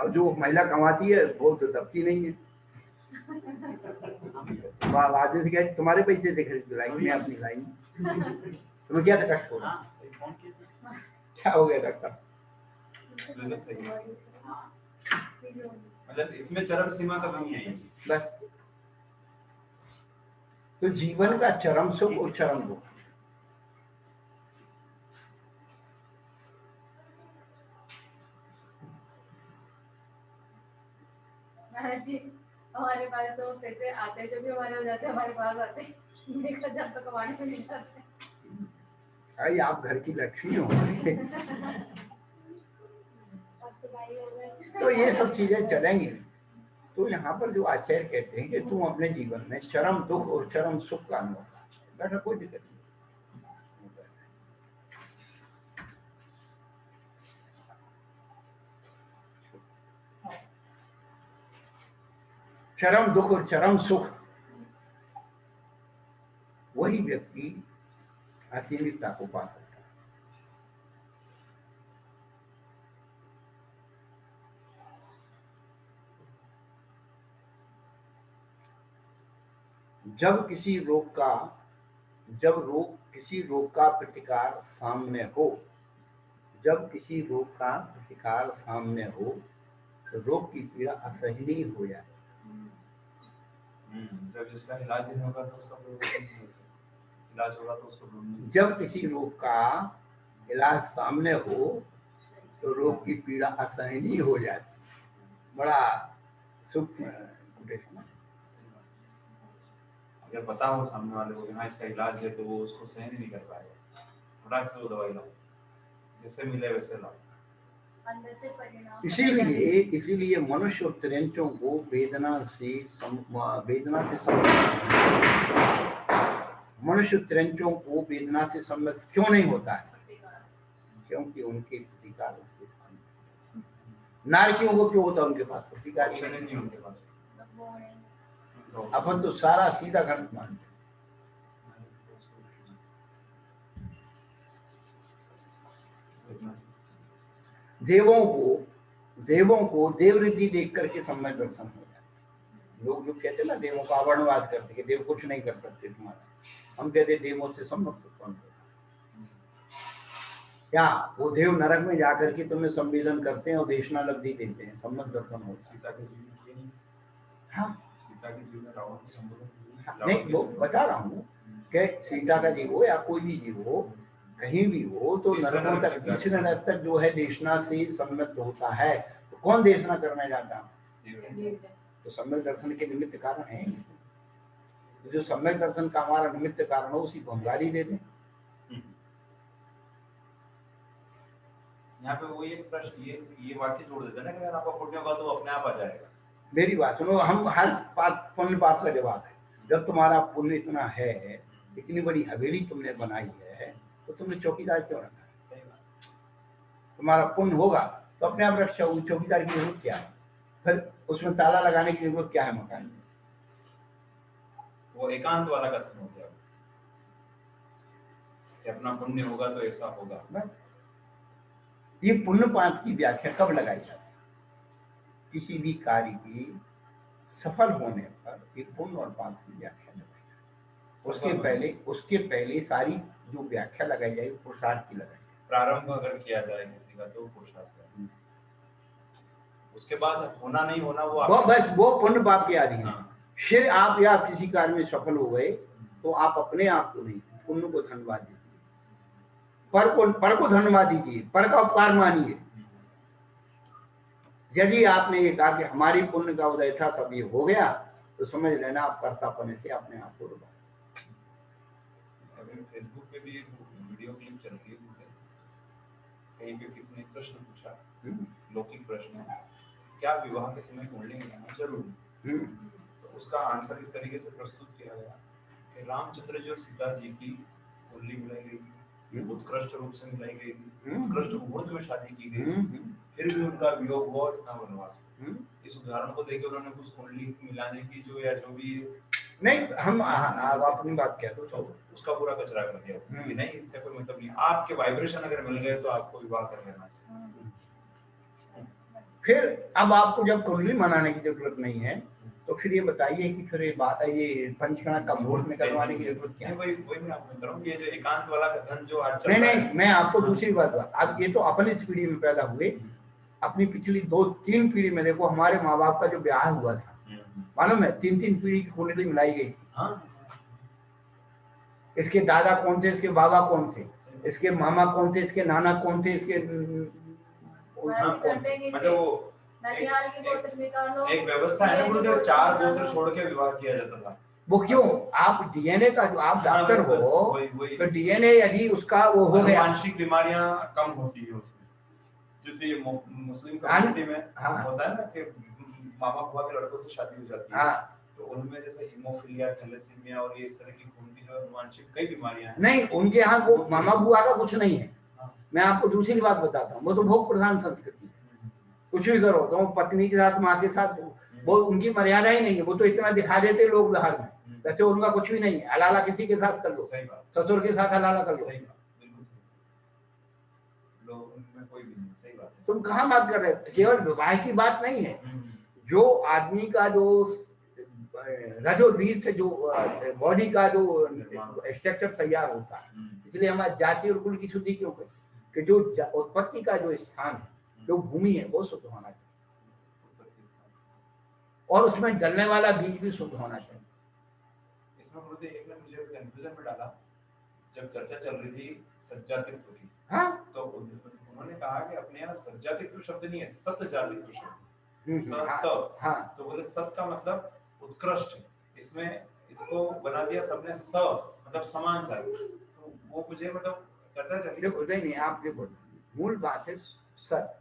और जो महिला कमाती है वो तो दबती नहीं है। आदमी से कहे तुम्हारे पैसे से खरीद लाई, मैं अपनी लाई, तुम्हें क्या कष्ट हो रहा, क्या हो गया डॉक्टर? मतलब इसमें चरम सीमा कब नहीं आएगी बस। तो जीवन का चरम सुख और चरम दुख, महाराज जी हमारे पास तो पैसे आते जो भी हमारे हो जाते हमारे पास आते, देखा जब तो कमाने में नहीं जाते। अरे आप घर की लक्ष्मी हो। तो ये सब चीजें चलेंगी। तो यहाँ पर जो आचार्य कहते हैं कि तुम अपने जीवन में चरम दुख और चरम सुख का अनुभव कर, बैठा कोई दिक्कत नहीं। चरम दुख और चरम सुख, वही व्यक्ति अतीतता को पा सकता है। जब किसी रोग का प्रतिकार सामने हो, जब किसी रोग का प्रतिकार सामने हो तो रोग की पीड़ा असहनीय हो जाए। जब जिसका इलाज नहीं होगा तो उसका इलाज होगा तो उसको, जब किसी रोग का इलाज सामने हो तो रोग की पीड़ा असहनीय हो जाती। बड़ा सूक्ष्म कोटेशन है। अगर पता हो सामने वाले को हाँ इसका इलाज है तो वो उसको सहन ही नहीं कर पाएगा, फटाक से वो दवाई लाओ, जैसे मिले वैसे लाओ। अंदर से परिणाम इसीलिए मनुष्य और त्रियंचों को वेदना से मनुष्य त्रियंचों को वेदना से सम्मत क्यों नहीं होता है? क्योंकि उनके प्रतिकार उसके पास। नारकियों को क्यों होता है उनके पास प्रतिकार? नहीं उनके पास। अपन तो सारा सीधा गणित मानते हैं। देवों को देवृद्धि देख करके सम्यक दर्शन हो जाए। लोग जो कहते ना देवों का आवरणवाद करते कि देव कुछ नहीं कर सकते तुम्हारा, हम कहते देवों से सम्यक उत्पन्न होता। क्या वो देव नरक में जाकर के तुम्हें संवेदन करते हैं और देशना लब्धि देते हैं, सम्यक दर्शन होता है। हाँ नहीं, वो बता रहा हूँ कि सीता का जीव हो या कोई भी जीव हो, कहीं भी हो, तो नरकों तक, तीसरे नरक तक जो है देशना से सम्यक्त होता है। तो कौन देशना करने जाता? तो सम्यक दर्शन के निमित्त कारण है। तो जो सम्यक दर्शन का हमारा निमित्त कारण हो उसी को हम गाली दे दें। यहाँ पे वो ये प्रश्न ये वाक्य जोड़ देते हैं ना कि अगर आपका पुण्य होगा तो अपने आप आ जाएगा। मेरी बात सुनो, हम हर बात पुण्य पाप का जवाब है। जब तुम्हारा पुण्य इतना है, इतनी बड़ी हवेली तुमने बनाई है, तो तुमने चौकीदार क्यों रखा है? तुम्हारा पुण्य होगा तो अपने आप रक्षा होगी, चौकीदार की जरूरत क्या है? फिर उसमें ताला लगाने की जरूरत क्या है मकान में? वो एकांत वाला कथन हो गया कि अपना पुण्य होगा तो ऐसा होगा। ये पुण्य पाप की व्याख्या कब लगाई जाती है? किसी भी कार्य की सफल होने पर एक पुण्य और पाप की व्याख्या लगाई जाती। उसके पहले सारी जो व्याख्या लगाई जाएगी पुरुषार्थ की लगाई जाएगी। प्रारंभ अगर किया जाए किसी का तो पुरुषार्थ है, उसके बाद होना नहीं होना वो बस वो पुण्य पाप के अधीन है। फिर आप या किसी कार्य में सफल हो गए तो आप अपने आप को नहीं, पुण्य को धन्यवाद दीजिए, पर को धन्यवाद दीजिए, पर का उपकार मानिए। यदि आपने ये कहा कि हमारी पुण्य का उदय था, सब ये हो गया, तो समझ लेना आप कर्तापने से अपने आप को डुबा। अभी फेसबुक पे भी वीडियो क्लिप चल रही है, कहीं पे किसी ने प्रश्न पूछा, लौकिक प्रश्न है, क्या विवाह के समय कुंडली मिलाना जरूरी? तो उसका आंसर इस तरीके से प्रस्तुत किया गया कि रामचंद्र जी और सीता जी की कुंडली मिलाई गई, उत्कृष्ट रूप से मिलाई गई, उत्कृष्ट मुहूर्त में शादी की गई, फिर भी उनका वियोग हुआ और इतना वनवास। इस उदाहरण को देखकर उन्होंने कुछ कुंडली मिलाने की जो या जो भी नहीं, हम आप अपनी बात कह दो, तो उसका पूरा कचरा कर दिया कि नहीं, इससे कोई मतलब नहीं। आपके वाइब्रेशन अगर मिल गए तो आपको विवाह कर लेना चाहिए। फिर अब आपको जब कुंडली मनाने की जरूरत नहीं है तो फिर ये बताइए कि फिर ये बात है, ये पंचकर्मा का मुहूर्त निकलवाने की जरूरत क्या है? वही वही मैं आपको बता रहा हूँ, ये जो एकांत वाला कथन जो आज चल नहीं रहा नहीं, है, मैं आपको दूसरी बात बता, अब ये तो अपनी इस पीढ़ी में पैदा हुए, अपनी पिछली 2-3 पीढ़ी में देखो, हमारे माँ बाप का जो ब्याह हुआ था, मालूम है 3-3 पीढ़ी की कुंडली मिलाई गई। हाँ इसके दादा कौन थे, इसके बाबा कौन थे, इसके मामा कौन थे, इसके नाना कौन थे, इसके हाँ, कौन थे? मतलब वो ननिहाल की गोत्र निकालो, एक व्यवस्था है ना, गुरुदेव, 4 गोत्र छोड़ के विवाह किया जाता था। वो क्यों? आप डीएनए का जो आप हाँ, डॉक्टर बस, हो वही तो डीएनए यदि उसका वो हो गया, आनुवांशिक बीमारियां कम होती है उसमें, जैसे ये मुस्लिम कम्युनिटी में हाँ। होता है ना कि मामा बुआ के लड़कों से शादी हो जाती है, हाँ, तो उनमें जैसे हीमोफीलिया, थैलेसीमिया और ये इस तरह की खून की जो आनुवांशिक कई बीमारियां हैं। नहीं, उनके यहाँ वो मामा बुआ का कुछ नहीं है। हाँ। मैं आपको दूसरी बात बताता हूँ, वो तो भोग प्रधान संस्कृति है, कुछ भी करो तो पत्नी के साथ, माँ के साथ, वो उनकी मर्यादा ही नहीं है, वो तो इतना दिखा देते लोग बाहर में, वैसे उनका कुछ भी नहीं है। हलाला किसी के साथ कर लो, सही बात, ससुर के साथ हलाला कर लो, सही बात, बिल्कुल सही। लोग उनमें कोई भी नहीं, सही बात है। तुम कहाँ बात कर रहे हो? केवल विवाह की बात नहीं है, जो आदमी का जो रजोबीज से जो बॉडी का जो स्ट्रक्चर तैयार होता है, इसलिए हमारी जाति और कुल की शुद्धि क्यों करें कि जो उत्पत्ति का जो स्थान है, जो भूमि है, वो शुद्ध होना चाहिए, और उसमें डलने वाला बीज भी शुद्ध होना चाहिए। इसमें मुझे एक ने मुझे कंफ्यूजन में डाला, जब चर्चा चल रही थी सज्जातित्व की, हाँ, तो उन्होंने कहा कि अपने यहाँ सज्जातित्व शब्द नहीं है, सतजातित्व शब्द। हाँ, हाँ, तो बोले सत का मतलब उत्कृष्ट, इसमें इसको बना दिया सबने स, मतलब समान चाहिए। तो वो मुझे मतलब चर्चा चली। देखो नहीं, आप देखो, मूल बात है सत,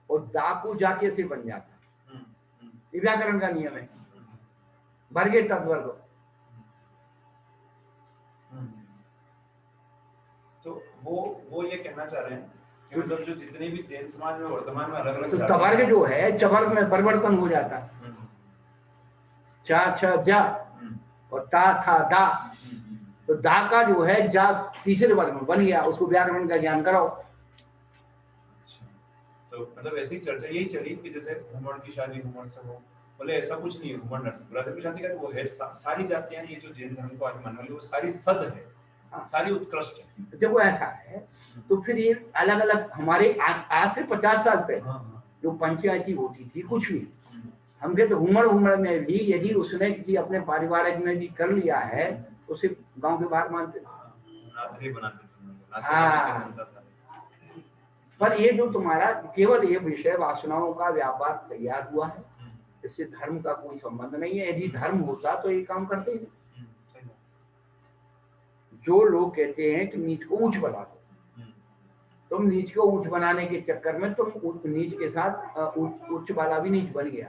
और डाकू जाके से बन जाता है, ये व्याकरण का नियम है, वर्गे तद्वर्ग। तो वो ये कहना चाह रहे हैं कि मतलब जो जितने भी जैन समाज में वर्तमान में अलग अलग तो तवर्ग जो है, चवर्ग में परिवर्तन हो जाता है, चा छ जा और ता था दा, तो दा का जो है जा तीसरे वर्ग में बन गया, उसको व्याकरण का ज्ञान कराओ। तो मतलब ऐसी चर्चा यही चली कि जैसे हुमड़ की शादी हुमड़ से हो, बोले ऐसा कुछ नहीं है, हुमड़ नरसिंह की शादी का वो है, सारी जातियां ये जो जैन धर्म को आज मानने वाली वो सारी सद है, सारी उत्कृष्ट है। देखो ऐसा है, तो फिर ये अलग अलग हमारे आज से 50 साल पहले जो पंचायती होती थी, कुछ भी हम कहते हुमड़ में भी यदि उसने किसी अपने पारिवारिक में भी कर लिया है तो उसे गांव के बाहर मानते थे। हाँ, पर ये जो तुम्हारा केवल ये विषय वासनाओं का व्यापार तैयार हुआ है, इससे धर्म का कोई संबंध नहीं है। यदि धर्म होता तो ये काम करते ही नहीं। जो लोग कहते हैं कि नीच को ऊंच बना दो, तुम नीच को ऊंच बनाने के चक्कर में तुम नीच के साथ उच्च वाला भी नीच बन गया।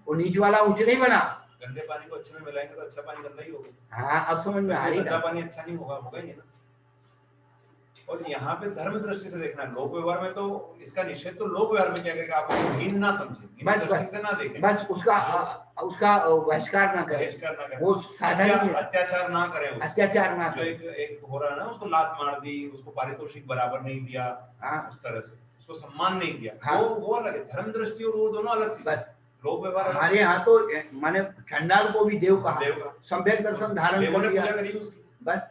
वो नीच वाला ऊंच नहीं बना। गंदे पानी को अच्छे में मिलाएंगे तो अच्छा पानी गंदा ही होगा। हाँ, अब समझ में आ रही है। गंदा पानी अच्छा नहीं होगा, होगा ही नहीं ना। और यहाँ पे धर्म दृष्टि से देखना, लोक व्यवहार में तो इसका निषेध तो लोक व्यवहार में क्या करेगा, आप हीन ना समझें, दृष्टि से ना देखें, बस उसका बहिष्कार ना करें, वो साधन अत्याचार ना करें, अत्याचार ना जो एक हो रहा है ना, उसको लात मार दी, उसको पारितोषिक बराबर नहीं दिया, उस तरह से उसको सम्मान नहीं दिया, वो अलग है। धर्म दृष्टि और वो दोनों अलग चीज है। लोक व्यवहार हमारे यहाँ तो माने चंडाल को भी देव कहा, सम्यक दर्शन धारण कर लिया, बस।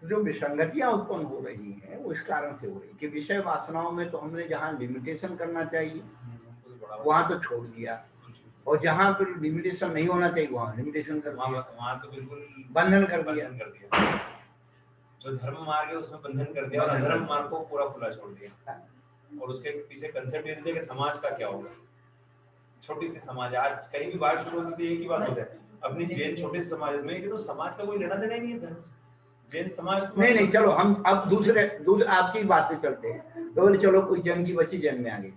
जो विसंगतियां उत्पन्न हो रही हैं वो इस कारण से हो रही कि विषय वासनाओं में तो हमने जहाँ लिमिटेशन करना चाहिए वहां तो छोड़ दिया, और जहाँ पर लिमिटेशन नहीं होना चाहिए वहां लिमिटेशन कर दिया, वहां तो बिल्कुल बंधन कर दिया। जो धर्म मार्ग है उसमें बंधन कर दिया और अधर्म मार्ग को पूरा खुला छोड़ दिया। और उसके पीछे कंसेप्ट ये है कि समाज का क्या होगा। छोटी सी समाज, आज कहीं भी बात शुरू होती है एक ही बात होता है, अपनी जैन छोटे समाज में कि तो समाज का कोई लेना देना ही नहीं है धर्म से। जैन समाज तो नहीं, चलो हम अब दूसरे आपकी बात पे चलते हैं। तो बोले चलो कोई जैन की बच्ची जैन में आ गई,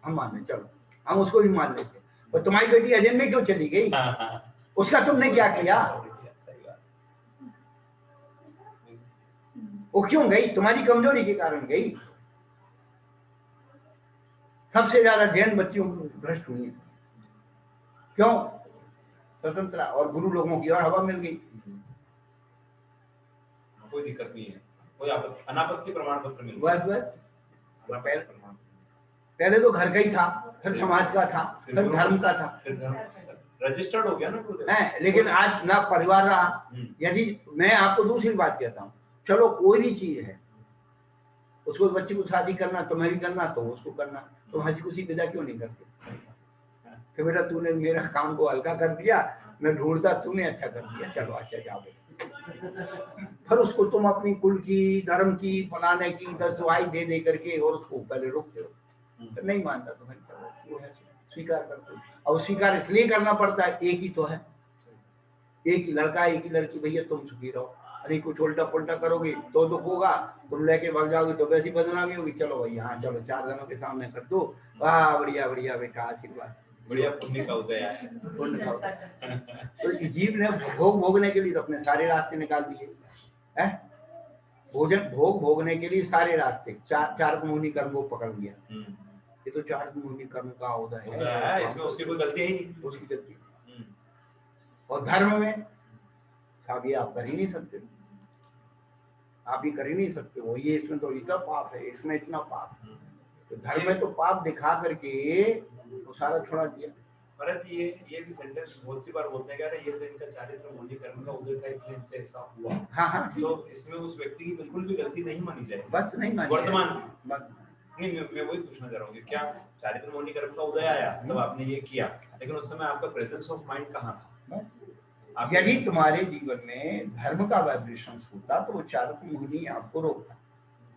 हम मान लें, चलो हम उसको भी मान लेते। और तुम्हारी बेटी अजैन में क्यों चली गई? उसका तुमने क्या किया? वो क्यों गई? तुम्हारी कमजोरी के कारण गई। सबसे ज्यादा जैन बच्चियों भ्रष्ट हुई, क्यों? स्वतंत्रता और गुरु लोगों की और हवा मिल गई। कोई दिक्कत नहीं है, कोई अनापत्ति प्रमाण पत्र मिल बस पहले तो घर का ही था, फिर समाज का था, फिर धर्म का था, फिर धर्म रजिस्टर्ड हो गया ना गुरुदेव। है। लेकिन आज ना परिवार रहा। यदि मैं आपको दूसरी बात कहता हूँ, चलो कोई भी चीज है, उसको बच्ची को शादी करना, तुम्हें भी करना, तो उसको करना, तो हंसी खुशी विदा क्यों नहीं करते कि बेटा तूने मेरा काम को हल्का कर दिया, मैं ढूंढता, तूने अच्छा कर दिया, चलो अच्छा जाओ। फिर उसको तुम अपनी कुल की, धर्म की, फलाने की 10 दुआई दे दे करके और उसको पहले रोकते हो, तो नहीं मानता तो भाई चलो वो है, स्वीकार करते हो। अब स्वीकार इसलिए करना पड़ता है, एक ही तो है, एक ही लड़का, एक ही लड़की, भैया तुम सुखी रहो। अरे कुछ उल्टा पुल्टा करोगे तो दुख होगा, तुम लेके भाग जाओगे तो वैसी बदनामी होगी। चलो भाई हाँ चलो 4 जनों के सामने कर दो, वाह बढ़िया बढ़िया बेटा, आशीर्वाद, बढ़िया, पुण्य का उदय आया। पुण्य का उदय। तो जीव ने भोग भोगने के लिए तो अपने सारे रास्ते निकाल दिए है, भोजन भोग भोगने के लिए सारे रास्ते, चार मुनि कर्म को पकड़ लिया। ये तो 4 मुनि कर्म का उदय है, इसमें उसकी कोई गलती ही नहीं, उसकी गलती। और धर्म में शादी आप कर ही नहीं सकते, आप ही कर ही नहीं सकते हो, ये इसमें तो इतना पाप है, इसमें इतना पाप। तो धर्म में तो पाप दिखा करके वो सारा छोड़ा दिया। भरत जी ये भी सेंटेंस बहुत सी बार बोलते हैं कि अरे ये तो इनका चारित्र मुनि कर्म का उदय था, इसलिए इनसे ऐसा हुआ। हाँ तो इसमें उस व्यक्ति की बिल्कुल भी गलती नहीं मानी जाए, बस नहीं मानी वर्तमान नहीं। मैं वही पूछना चाह रहा हूँ कि क्या चारित्र मुनि कर्म का उदय आया तब आपने ये किया, लेकिन उस समय आपका प्रेजेंस ऑफ माइंड कहाँ था? यदि तुम्हारे जीवन में धर्म का वाइब्रेशन होता तो वो चारित्र मुनि आपको रोकता,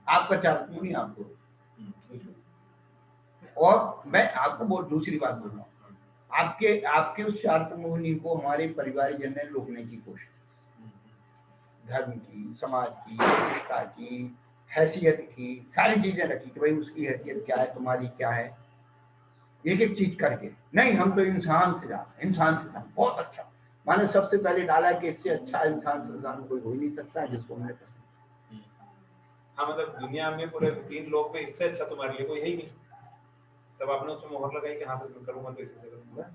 आपका चारित्र मुनि आपको रोकता। और मैं आपको बहुत दूसरी बात बोल रहा हूँ, आपके उस चारित्र मुनि को हमारे परिवारजन ने रोकने की कोशिश, धर्म की, समाज की, प्रतिष्ठा की, हैसियत की, सारी चीजें रखी कि भाई उसकी हैसियत क्या है, तुम्हारी क्या है, एक एक चीज करके। नहीं, हम तो इंसान से जाते, इंसान से जाते, बहुत अच्छा। मैंने सबसे पहले डाला कि इससे अच्छा इंसान संसार में कोई हो ही नहीं सकता जिसको हमने पसंद। हाँ, मतलब दुनिया में पूरे 3 लोग में इससे अच्छा तुम्हारे लिए कोई है ही नहीं, तब आपने उसमें मोहर लगाई कि हाँ बस मैं करूंगा तो इसी से करूंगा।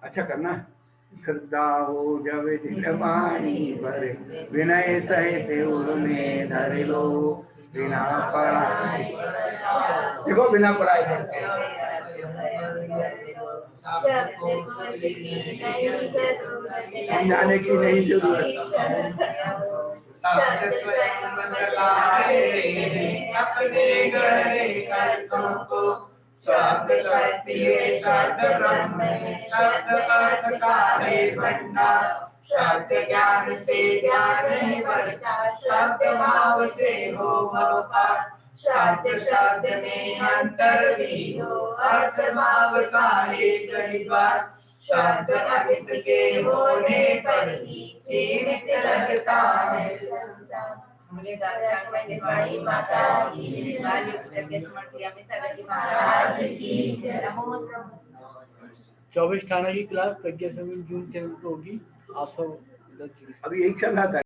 अच्छा करना है। श्रद्धा हो जब दिल वाणी पर, विनय सहित उर्मे धर लो, बिना पढ़ाई। देखो बिना पढ़ाई पढ़ते समझाने की नहीं जरूरत। शब्द स्वयं बदलाए अपने गहरे अर्थों को, शब्द शक्ति है, शब्द ब्रह्म है, शब्द अर्थ का है भंडार, शब्द ज्ञान से ज्ञान है बढ़ता, शब्द भाव से हो भव पार, शब्द शब्द में अंतर भी हो, अर्थ भाव का एक ही द्वार, शब्द अमित के होने पर ही सीमित लगता है संसार। मुझे दादा माता की महाराज की जय। 24 ठाणा की क्लास प्रज्ञा समीर जून चैनल पे होगी, आप सब अभी एक चल रहा था।